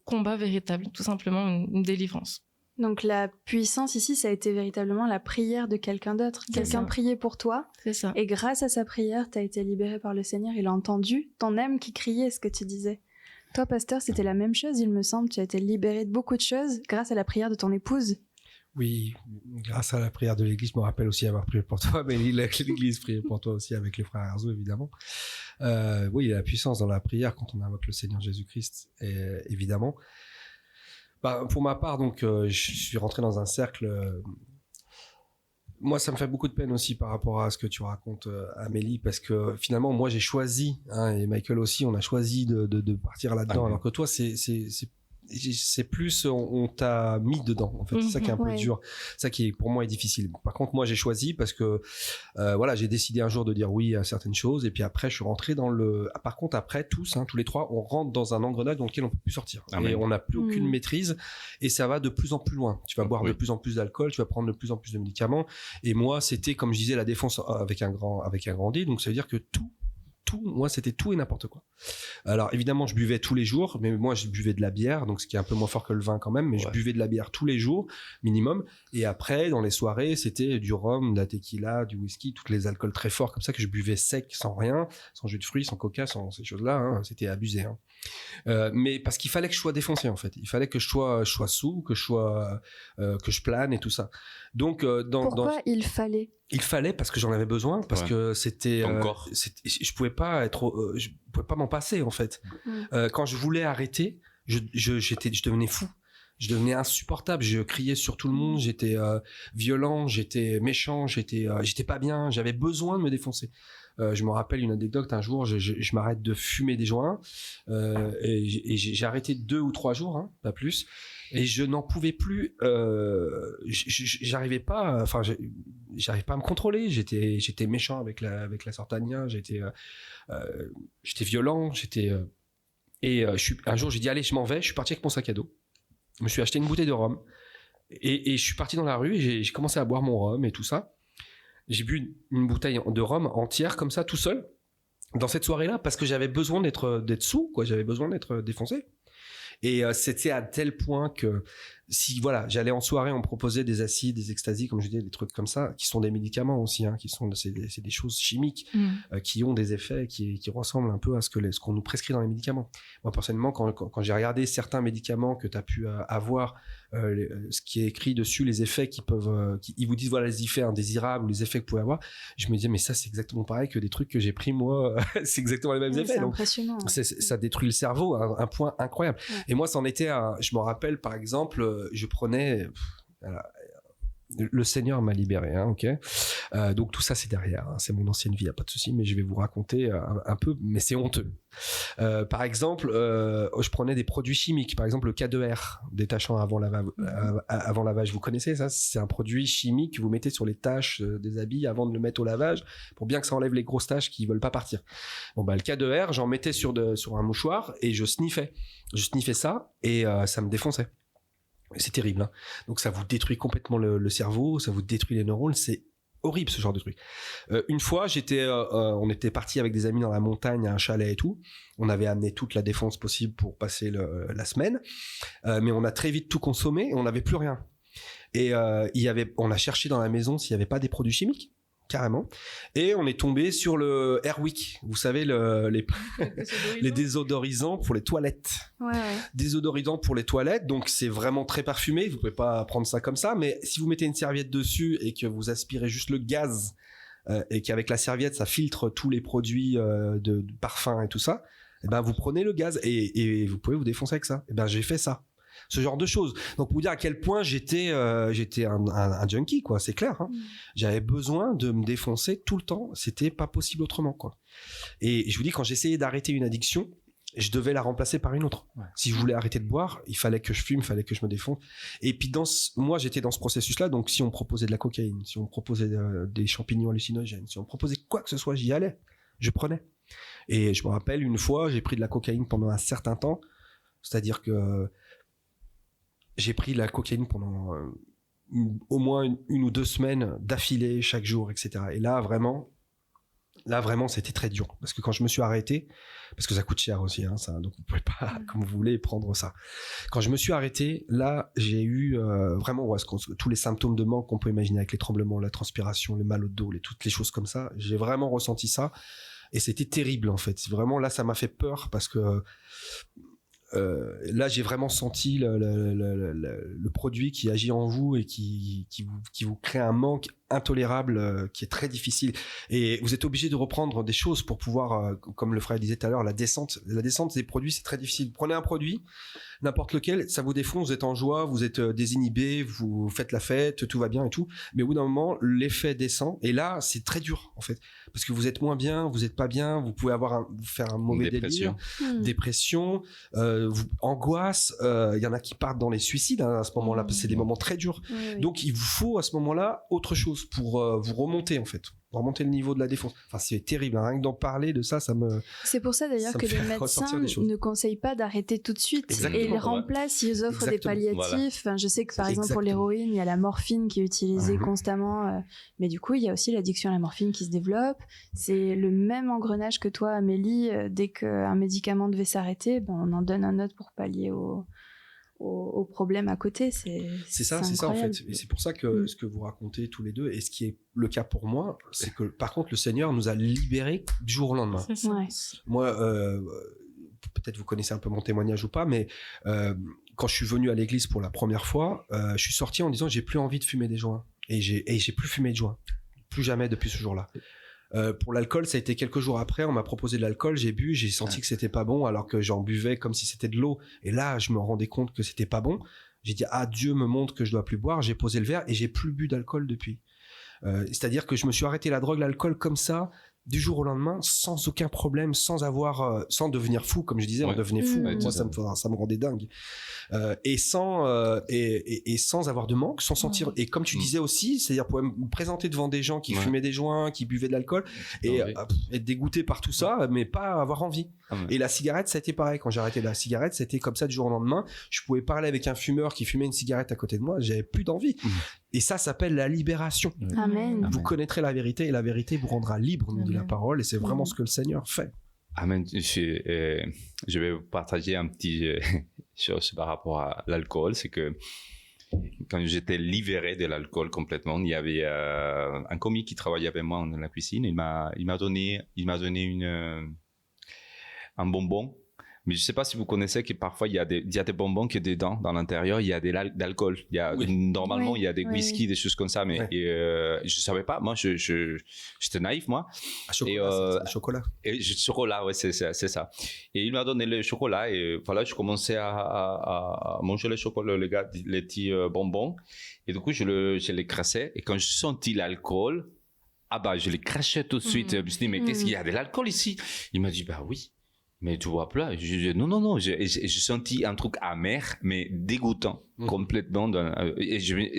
combat véritable, tout simplement une délivrance. Donc la puissance ici, ça a été véritablement la prière de quelqu'un d'autre. Quelqu'un priait pour toi. C'est ça. Et grâce à sa prière, tu as été libéré par le Seigneur. Il a entendu ton âme qui criait ce que tu disais. Toi, pasteur, c'était la même chose, il me semble. Tu as été libéré de beaucoup de choses grâce à la prière de ton épouse. Oui, grâce à la prière de l'église, je me rappelle aussi avoir prié pour toi, mais l'église priait pour toi aussi avec les frères Arzo, évidemment. Oui, il y a la puissance dans la prière quand on invoque le Seigneur Jésus-Christ, évidemment. Pour ma part, donc, je suis rentré dans un cercle. Moi, ça me fait beaucoup de peine aussi par rapport à ce que tu racontes, Amélie, parce que finalement, moi, j'ai choisi, et Michael aussi, on a choisi de partir là-dedans, alors que toi, c'est plus on t'a mis dedans en fait, c'est ça qui est un peu dur, ça qui est pour moi est difficile. Par contre moi j'ai choisi parce que j'ai décidé un jour de dire oui à certaines choses et puis après je suis rentré dans le par contre après tous les trois on rentre dans un engrenage dans lequel on peut plus sortir et on n'a plus aucune maîtrise et ça va de plus en plus loin. Tu vas boire de plus en plus d'alcool, tu vas prendre de plus en plus de médicaments et moi c'était comme je disais la défense avec un grand D, donc ça veut dire que tout, moi c'était tout et n'importe quoi. Alors évidemment je buvais tous les jours, mais moi je buvais de la bière, donc ce qui est un peu moins fort que le vin quand même, mais je buvais de la bière tous les jours minimum, et après dans les soirées c'était du rhum, de la tequila, du whisky, tous les alcools très forts comme ça que je buvais sec, sans rien, sans jus de fruits, sans coca, sans ces choses-là, c'était abusé. Mais parce qu'il fallait que je sois défoncé en fait, il fallait que je sois sous, que je plane et tout ça. Donc pourquoi il fallait parce que j'en avais besoin, parce que c'était je pouvais pas m'en passer en fait. Quand je voulais arrêter, je devenais fou, je devenais insupportable, je criais sur tout le monde, j'étais violent, j'étais méchant, j'étais pas bien, j'avais besoin de me défoncer. Je me rappelle une anecdote, un jour je m'arrête de fumer des joints et j'ai arrêté 2 ou 3 jours, pas plus, et je n'en pouvais plus, j'arrivais pas à me contrôler, j'étais méchant avec la Sortania, j'étais violent, un jour j'ai dit allez je m'en vais, je suis parti avec mon sac à dos, je me suis acheté une bouteille de rhum et je suis parti dans la rue et j'ai commencé à boire mon rhum et tout ça. J'ai bu une bouteille de rhum entière comme ça tout seul dans cette soirée-là parce que j'avais besoin d'être sous, quoi, j'avais besoin d'être défoncé. Et c'était à tel point que si j'allais en soirée, on me proposait des acides, des extasies, comme je disais, des trucs comme ça, qui sont des médicaments aussi, c'est des choses chimiques qui ont des effets qui ressemblent un peu à ce qu'on nous prescrit dans les médicaments. Moi personnellement, quand j'ai regardé certains médicaments que tu as pu avoir, ce qui est écrit dessus, les effets ils vous disent voilà les effets indésirables ou les effets que vous pouvez avoir, je me disais mais ça c'est exactement pareil que des trucs que j'ai pris moi, c'est exactement les mêmes effets. C'est donc impressionnant. ça détruit le cerveau à un point incroyable. Et moi c'en était je me rappelle par exemple, je prenais le Seigneur m'a libéré, ok. Donc tout ça c'est derrière, c'est mon ancienne vie, y a pas de souci, mais je vais vous raconter un peu, mais c'est honteux. Par exemple, je prenais des produits chimiques, par exemple le K2R, détachant avant lavage. Vous connaissez ça? C'est un produit chimique que vous mettez sur les taches des habits avant de le mettre au lavage, pour bien que ça enlève les grosses taches qui veulent pas partir. Bon le K2R, j'en mettais sur un mouchoir et je sniffais ça et ça me défonçait. C'est terrible, donc ça vous détruit complètement le cerveau, ça vous détruit les neurones, c'est horrible ce genre de truc. Une fois on était partis avec des amis dans la montagne à un chalet et tout, on avait amené toute la défense possible pour passer la semaine, mais on a très vite tout consommé et on n'avait plus rien, et on a cherché dans la maison s'il n'y avait pas des produits chimiques carrément, et on est tombé sur le Airwick, vous savez les désodorisants pour les toilettes. Désodorisant pour les toilettes, donc c'est vraiment très parfumé, vous pouvez pas prendre ça comme ça, mais si vous mettez une serviette dessus et que vous aspirez juste le gaz et qu'avec la serviette ça filtre tous les produits de parfum et tout ça, et ben vous prenez le gaz et vous pouvez vous défoncer avec ça. Et ben j'ai fait ça, ce genre de choses. Donc pour vous dire à quel point j'étais un junkie, quoi, c'est clair, J'avais besoin de me défoncer tout le temps, c'était pas possible autrement, quoi. Et je vous dis, quand j'essayais d'arrêter une addiction, je devais la remplacer par une autre. Si je voulais arrêter de boire, il fallait que je fume, il fallait que je me défonce. Et puis moi j'étais dans ce processus-là, donc si on me proposait de la cocaïne, si on me proposait des champignons hallucinogènes, si on me proposait quoi que ce soit, j'y allais, je prenais. Et je me rappelle une fois, j'ai pris de la cocaïne pendant un certain temps, c'est-à-dire que j'ai pris la cocaïne pendant au moins une ou 2 semaines d'affilée chaque jour, etc. Et là, vraiment, c'était très dur. Parce que quand je me suis arrêté, parce que ça coûte cher aussi, hein, ça, donc vous pouvez pas, comme vous voulez, prendre ça. Quand je me suis arrêté, là, j'ai eu vraiment tous les symptômes de manque qu'on peut imaginer avec les tremblements, la transpiration, le mal au dos, toutes les choses comme ça. J'ai vraiment ressenti ça. Et c'était terrible, en fait. Vraiment, là, ça m'a fait peur parce que là, j'ai vraiment senti le produit qui agit en vous et qui vous crée un manque intolérable qui est très difficile. Et vous êtes obligé de reprendre des choses pour pouvoir, comme le frère disait tout à l'heure, la descente des produits, c'est très difficile. Prenez un produit, n'importe lequel, ça vous défonce, vous êtes en joie, vous êtes désinhibé, vous faites la fête, tout va bien et tout. Mais au bout d'un moment, l'effet descend. Et là, c'est très dur, en fait. Parce que vous êtes moins bien, vous êtes pas bien, vous pouvez faire un mauvais délire, dépression, angoisse. Il y en a qui partent dans les suicides à ce moment-là, parce que c'est des moments très durs. Oui. Donc, il vous faut à ce moment-là autre chose pour vous remonter, en fait. Remonter le niveau de la défense. Enfin, c'est terrible. Hein. Rien que d'en parler de ça, ça me... C'est pour ça d'ailleurs que les médecins ne conseillent pas d'arrêter tout de suite. Exactement. Et ils remplacent, ils offrent des palliatifs. Voilà. Enfin, je sais que par exemple pour l'héroïne, il y a la morphine qui est utilisée constamment. Mais du coup, il y a aussi l'addiction à la morphine qui se développe. C'est le même engrenage que toi, Amélie. Dès qu'un médicament devait s'arrêter, on en donne un autre pour pallier au problème à côté. C'est ça en fait. Et c'est pour ça que ce que vous racontez tous les deux, et ce qui est le cas pour moi, c'est que par contre le Seigneur nous a libérés du jour au lendemain. Ouais. Moi, peut-être vous connaissez un peu mon témoignage ou pas, mais quand je suis venu à l'église pour la première fois, je suis sorti en disant j'ai plus envie de fumer des joints. Et j'ai plus fumé de joints. Plus jamais depuis ce jour-là. Pour l'alcool, ça a été quelques jours après, on m'a proposé de l'alcool, j'ai bu, j'ai senti que c'était pas bon alors que j'en buvais comme si c'était de l'eau. Et là, je me rendais compte que c'était pas bon. J'ai dit Dieu me montre que je dois plus boire. J'ai posé le verre et j'ai plus bu d'alcool depuis. C'est-à-dire que je me suis arrêté la drogue, l'alcool comme ça, du jour au lendemain, sans aucun problème, sans devenir fou, comme je disais, on devenait fou. Moi, ça me rendait dingue. Et sans avoir de manque, sans sentir. Et comme tu disais aussi, c'est-à-dire pour me présenter devant des gens qui fumaient des joints, qui buvaient de l'alcool, et être dégoûté par tout ça, mais pas avoir envie. Et la cigarette, ça a été pareil. Quand j'ai arrêté la cigarette, c'était comme ça du jour au lendemain. Je pouvais parler avec un fumeur qui fumait une cigarette à côté de moi, j'avais plus d'envie. Et ça s'appelle la libération. Amen. Vous connaîtrez la vérité et la vérité vous rendra libre, nous dit la parole, et c'est vraiment ce que le Seigneur fait. Amen. Je vais vous partager un petit chose par rapport à l'alcool. C'est que quand j'étais libéré de l'alcool complètement, il y avait un commis qui travaillait avec moi dans la cuisine. Il m'a donné un bonbon. Mais je ne sais pas si vous connaissez que parfois il y a des bonbons qui dedans, dans l'intérieur, il y a d'alcool. Normalement, il y a des whisky, des choses comme ça, mais je ne savais pas. Moi, j'étais naïf, moi. Chocolat. Et chocolat, c'est ça. Et il m'a donné le chocolat et voilà, je commençais à manger le chocolat, les petits bonbons. Et du coup, je les crassais. Et quand je sentis l'alcool, je les crachais tout de suite. Je me suis dit, mais qu'est-ce qu'il y a de l'alcool ici? Il m'a dit, oui. Mais tu vois pas, non, j'ai senti un truc amer, mais dégoûtant, complètement.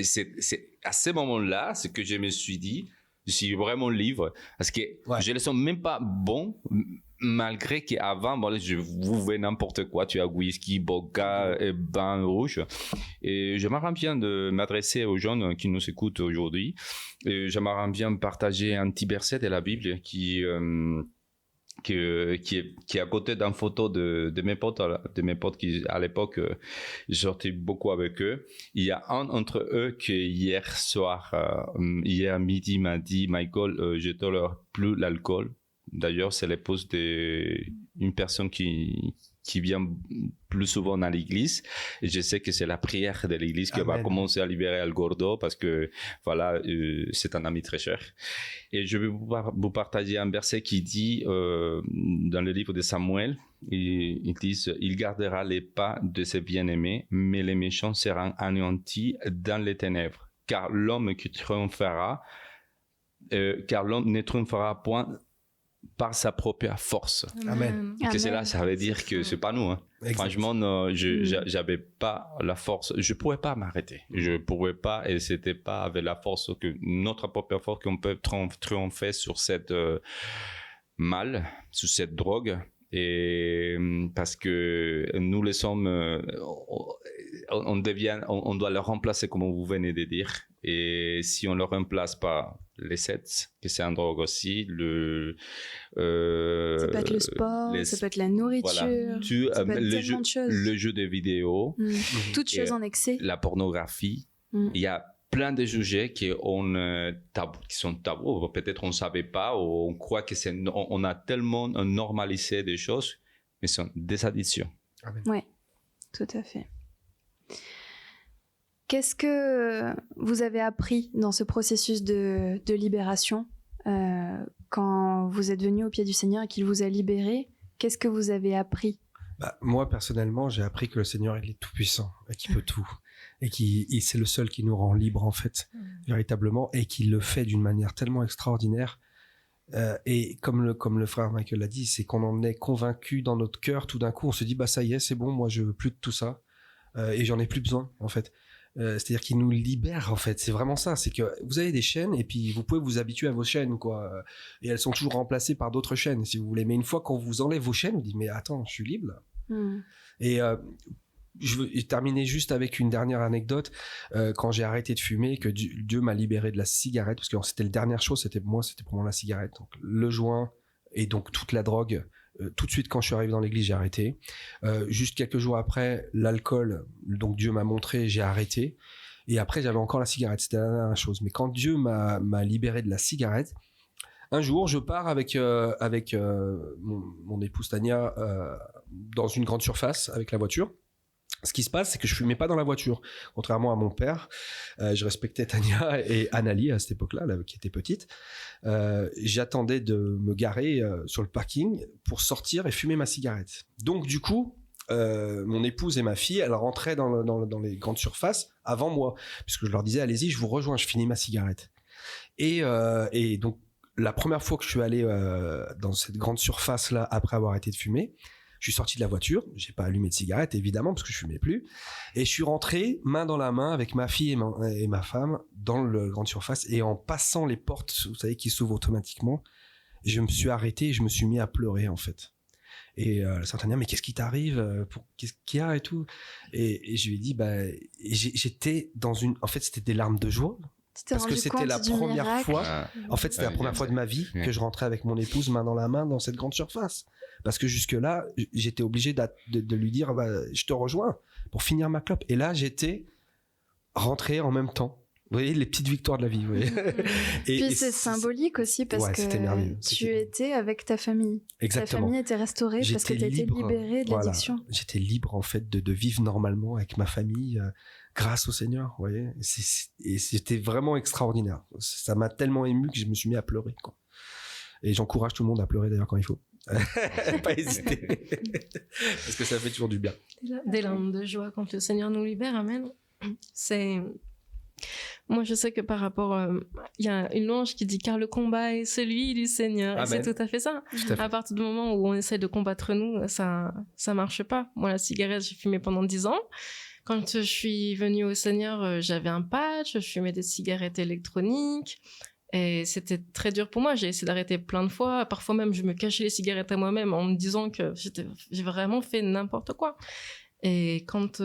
C'est à ce moment-là, ce que je me suis dit, je suis vraiment libre, parce que je le sens même pas bon, malgré qu'avant, je buvais n'importe quoi, tu as whisky, vodka, vin rouge. Et j'aimerais bien de m'adresser aux jeunes qui nous écoutent aujourd'hui. Et j'aimerais bien partager un petit verset de la Bible qui est à côté d'une photo de mes potes qui à l'époque je sortais beaucoup avec eux. Il y a un entre eux qui hier midi m'a dit Michael, je tolère plus l'alcool. D'ailleurs, c'est l'épouse d'une personne qui vient plus souvent dans l'église. Et je sais que c'est la prière de l'église qui va commencer à libérer El Gordo parce que, voilà, c'est un ami très cher. Et je vais vous partager un verset qui dit, dans le livre de Samuel, ils disent, il gardera les pas de ses bien-aimés, mais les méchants seront anéantis dans les ténèbres. Car l'homme ne triomphera point par sa propre force. Amen. Que c'est là, ça veut dire que c'est pas nous. Hein. Franchement, j'avais pas la force. Je pouvais pas m'arrêter. Je pouvais pas, et c'était pas avec la force notre propre force qu'on peut triompher sur cette mal, sur cette drogue. Et parce que nous les sommes, on doit le remplacer comme vous venez de dire. Et si on le remplace par les sets, que c'est un drogue aussi, ça peut être le sport, ça peut être la nourriture, ça peut être tellement de choses. Le jeu de vidéo, toutes choses en excès. La pornographie, il y a plein de sujets qui sont tabous. Peut-être on ne savait pas, ou on croit que on a tellement normalisé des choses, mais ce sont des addictions. Oui, tout à fait. Qu'est-ce que vous avez appris dans ce processus de libération quand vous êtes venu au pied du Seigneur et qu'il vous a libéré? Qu'est-ce que vous avez appris? Moi, personnellement, j'ai appris que le Seigneur, il est tout-puissant et qu'il peut tout. Et c'est le seul qui nous rend libres, en fait, véritablement, et qu'il le fait d'une manière tellement extraordinaire. Et comme le frère Michael l'a dit, c'est qu'on en est convaincu dans notre cœur. Tout d'un coup, on se dit, ça y est, c'est bon, moi, je veux plus de tout ça. Et j'en ai plus besoin, en fait. C'est-à-dire qu'il nous libère, en fait. C'est vraiment ça. C'est que vous avez des chaînes et puis vous pouvez vous habituer à vos chaînes, quoi. Et elles sont toujours remplacées par d'autres chaînes, si vous voulez. Mais une fois qu'on vous enlève vos chaînes, vous dites, mais attends, je suis libre, là. Et je veux terminer juste avec une dernière anecdote. Quand j'ai arrêté de fumer, que Dieu m'a libéré de la cigarette, parce que c'était la dernière chose, c'était pour moi la cigarette. Donc, le joint et donc toute la drogue. Tout de suite, quand je suis arrivé dans l'église, j'ai arrêté. Juste quelques jours après, l'alcool, donc Dieu m'a montré, j'ai arrêté. Et après, j'avais encore la cigarette. C'était la dernière chose. Mais quand Dieu m'a libéré de la cigarette, un jour, je pars avec mon épouse Tania dans une grande surface avec la voiture. Ce qui se passe, c'est que je fumais pas dans la voiture. Contrairement à mon père, je respectais Tania et Annalie à cette époque-là, qui était petite. J'attendais de me garer sur le parking pour sortir et fumer ma cigarette. Donc du coup, mon épouse et ma fille, elles rentraient dans les grandes surfaces avant moi, puisque je leur disais, allez-y, je vous rejoins, je finis ma cigarette. Et donc, la première fois que je suis allé dans cette grande surface-là, après avoir arrêté de fumer, je suis sorti de la voiture, j'ai pas allumé de cigarette évidemment parce que je fumais plus, et je suis rentré main dans la main avec ma fille et ma femme dans la grande surface, et en passant les portes, vous savez, qui s'ouvrent automatiquement, je me suis arrêté et je me suis mis à pleurer, en fait. Et certains disaient, mais qu'est-ce qui t'arrive, qu'est-ce qu'il y a et tout, et je lui ai dit, j'étais en fait c'était des larmes de joie. Parce que c'était la première fois, en fait, c'était la première fois de ma vie que je rentrais avec mon épouse main dans la main dans cette grande surface. Parce que jusque-là, j'étais obligé de lui dire, je te rejoins pour finir ma clope. Et là, j'étais rentré en même temps. Vous voyez, les petites victoires de la vie. Vous voyez. Puis c'est symbolique aussi parce que tu étais avec ta famille. Exactement. Ta famille était restaurée parce que tu étais libéré de l'addiction. J'étais libre, en fait, de vivre normalement avec ma famille. Grâce au Seigneur, vous voyez, et c'était vraiment extraordinaire. Ça m'a tellement ému que je me suis mis à pleurer, quoi. Et j'encourage tout le monde à pleurer d'ailleurs quand il faut. Pas hésiter, parce que ça fait toujours du bien. Des larmes de joie quand le Seigneur nous libère, amen. Moi, je sais que par rapport, il y a une louange qui dit car le combat est celui du Seigneur. C'est tout à fait ça. À partir du moment où on essaie de combattre nous, ça marche pas. Moi, la cigarette, j'ai fumé pendant 10 ans. Quand je suis venue au Seigneur, j'avais un patch, je fumais des cigarettes électroniques et c'était très dur pour moi. J'ai essayé d'arrêter plein de fois. Parfois même, je me cachais les cigarettes à moi-même en me disant que j'ai vraiment fait n'importe quoi. Et quand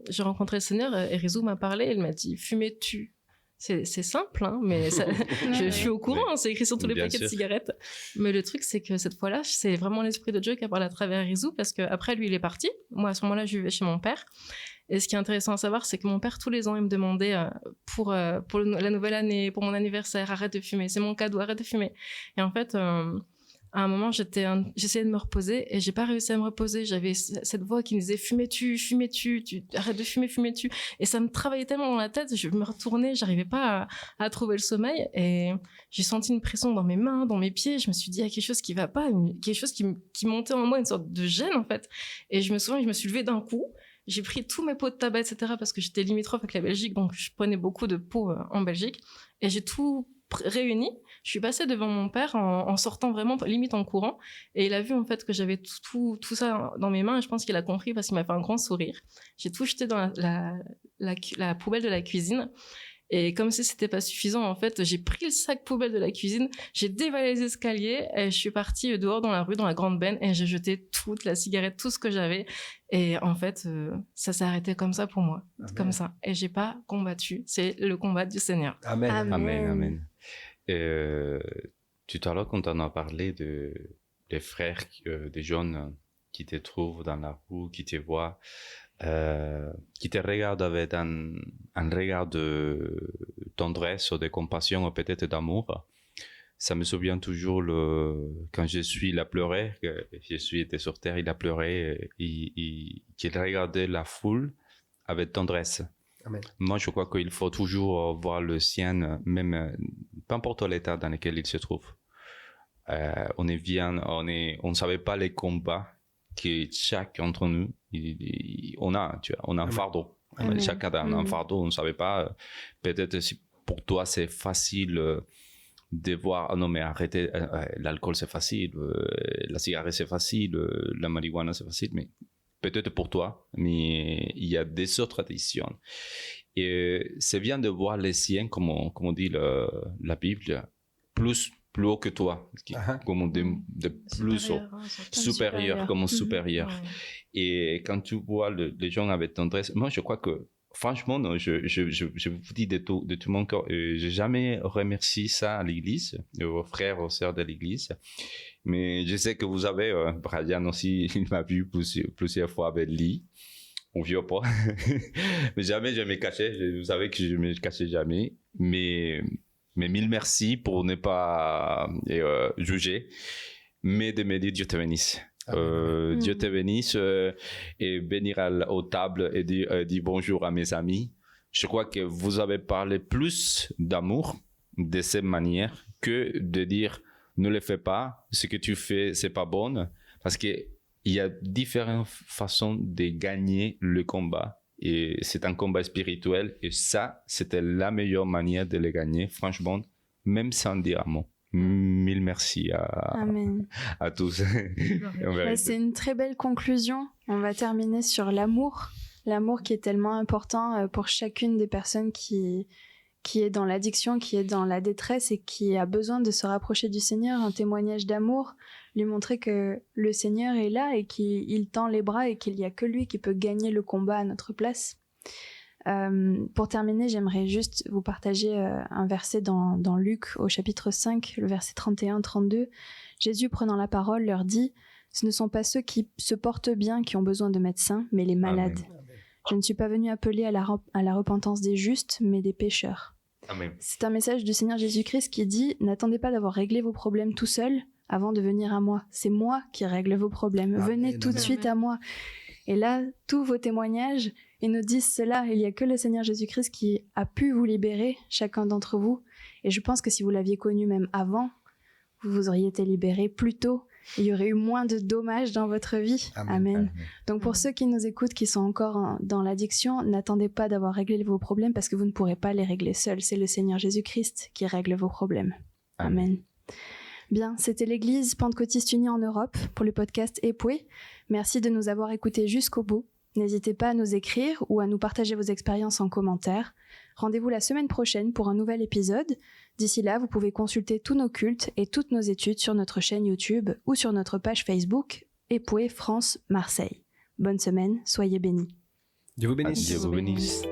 j'ai rencontré le Seigneur, Erizou m'a parlé, il m'a dit « fumais-tu » C'est simple, hein, mais ça, je suis au courant, c'est écrit sur tous les paquets de cigarettes. Mais le truc, c'est que cette fois-là, c'est vraiment l'Esprit de Dieu qui a parlé à travers Erizou, parce qu'après, lui, il est parti. Moi, à ce moment-là, je vivais chez mon père. Et ce qui est intéressant à savoir, c'est que mon père, tous les ans, il me demandait pour la nouvelle année, pour mon anniversaire, arrête de fumer. C'est mon cadeau, arrête de fumer. Et en fait, à un moment, j'essayais de me reposer et j'ai pas réussi à me reposer. J'avais cette voix qui me disait fumais-tu, arrête de fumer, fumais-tu. Et ça me travaillait tellement dans la tête, je me retournais, j'arrivais pas à trouver le sommeil et j'ai senti une pression dans mes mains, dans mes pieds. Je me suis dit, il y a quelque chose qui va pas, quelque chose qui montait en moi, une sorte de gêne en fait. Et je me souviens que je me suis levée d'un coup. J'ai pris tous mes pots de tabac, etc. parce que j'étais limitrophe avec la Belgique, donc je prenais beaucoup de pots en Belgique. Et j'ai tout réuni. Je suis passée devant mon père en sortant vraiment limite en courant. Et il a vu en fait que j'avais tout ça dans mes mains. Et je pense qu'il a compris parce qu'il m'a fait un grand sourire. J'ai tout jeté dans la poubelle de la cuisine. Et comme si c'était pas suffisant, en fait, j'ai pris le sac poubelle de la cuisine, j'ai dévalé les escaliers et je suis partie dehors dans la rue, dans la grande benne, et j'ai jeté toute la cigarette, tout ce que j'avais. Et en fait, ça s'est arrêté comme ça pour moi. Amen. Comme ça. Et j'ai pas combattu. C'est le combat du Seigneur. Amen. Amen. Amen. Tout à l'heure, quand on a parlé des frères, des jeunes qui te trouvent dans la rue, qui te voient, qui te regardent avec un regard de tendresse ou de compassion ou peut-être d'amour, ça me souvient toujours quand je suis là pleurer, je suis été sur terre, il a pleuré, qu'il regardait la foule avec tendresse. Amen. Moi, je crois qu'il faut toujours voir le sien, même peu importe l'état dans lequel il se trouve. On ne savait pas les combats que chacun d'entre nous, on a un fardeau. Amen. Chacun a un fardeau, on ne savait pas. Peut-être si pour toi c'est facile de voir, non mais arrêtez, l'alcool c'est facile, la cigarette c'est facile, la marijuana c'est facile, mais peut-être pour toi, mais il y a des autres traditions. Et c'est bien de voir les siens, comme on dit la Bible, plus haut que toi, comme de plus haut, supérieur, comme supérieur. Ouais. Et quand tu vois les gens avec tendresse, moi je crois que franchement, non, je vous dis de tout mon cœur, j'ai jamais remercié ça à l'église, aux frères, aux sœurs de l'église. Mais je sais que vous avez, Brian aussi, il m'a vu plusieurs fois avec Lee, on vient pas. Mais jamais je me cachais, vous savez que je me cachais jamais. Mais mille merci pour ne pas juger, mais de me dire Dieu te bénisse. Dieu te bénisse et bénir aux tables et dire bonjour à mes amis. Je crois que vous avez parlé plus d'amour de cette manière que de dire ne le fais pas, ce que tu fais c'est pas bon, parce que il y a différentes façons de gagner le combat et c'est un combat spirituel et ça c'était la meilleure manière de le gagner, franchement, même sans dire un mot. Mille merci à tous. C'est une très belle conclusion. On va terminer sur l'amour qui est tellement important pour chacune des personnes qui est dans l'addiction, qui est dans la détresse et qui a besoin de se rapprocher du Seigneur, un témoignage d'amour, lui montrer que le Seigneur est là et qu'il tend les bras et qu'il n'y a que lui qui peut gagner le combat à notre place. Pour terminer, j'aimerais juste vous partager un verset dans Luc au chapitre 5, le verset 31-32. Jésus, prenant la parole, leur dit « Ce ne sont pas ceux qui se portent bien qui ont besoin de médecins, mais les malades. Amen. Je ne suis pas venu appeler à la repentance des justes, mais des pécheurs. » Amen. C'est un message du Seigneur Jésus-Christ qui dit « N'attendez pas d'avoir réglé vos problèmes tout seul avant de venir à moi. C'est moi qui règle vos problèmes. Amen. Venez tout de suite à moi. » Et là, tous vos témoignages, ils nous disent cela. Il n'y a que le Seigneur Jésus-Christ qui a pu vous libérer, chacun d'entre vous. Et je pense que si vous l'aviez connu même avant, vous auriez été libérés plus tôt. Il y aurait eu moins de dommages dans votre vie. Amen. Amen. Donc pour ceux qui nous écoutent, qui sont encore dans l'addiction, n'attendez pas d'avoir réglé vos problèmes parce que vous ne pourrez pas les régler seuls. C'est le Seigneur Jésus-Christ qui règle vos problèmes. Amen. Bien, c'était l'Église Pentecôtiste Unie en Europe pour le podcast Époué. Merci de nous avoir écoutés jusqu'au bout. N'hésitez pas à nous écrire ou à nous partager vos expériences en commentaire. Rendez-vous la semaine prochaine pour un nouvel épisode. D'ici là, vous pouvez consulter tous nos cultes et toutes nos études sur notre chaîne YouTube ou sur notre page Facebook Époué France Marseille. Bonne semaine, soyez bénis. Dieu vous bénisse. Dieu vous bénisse.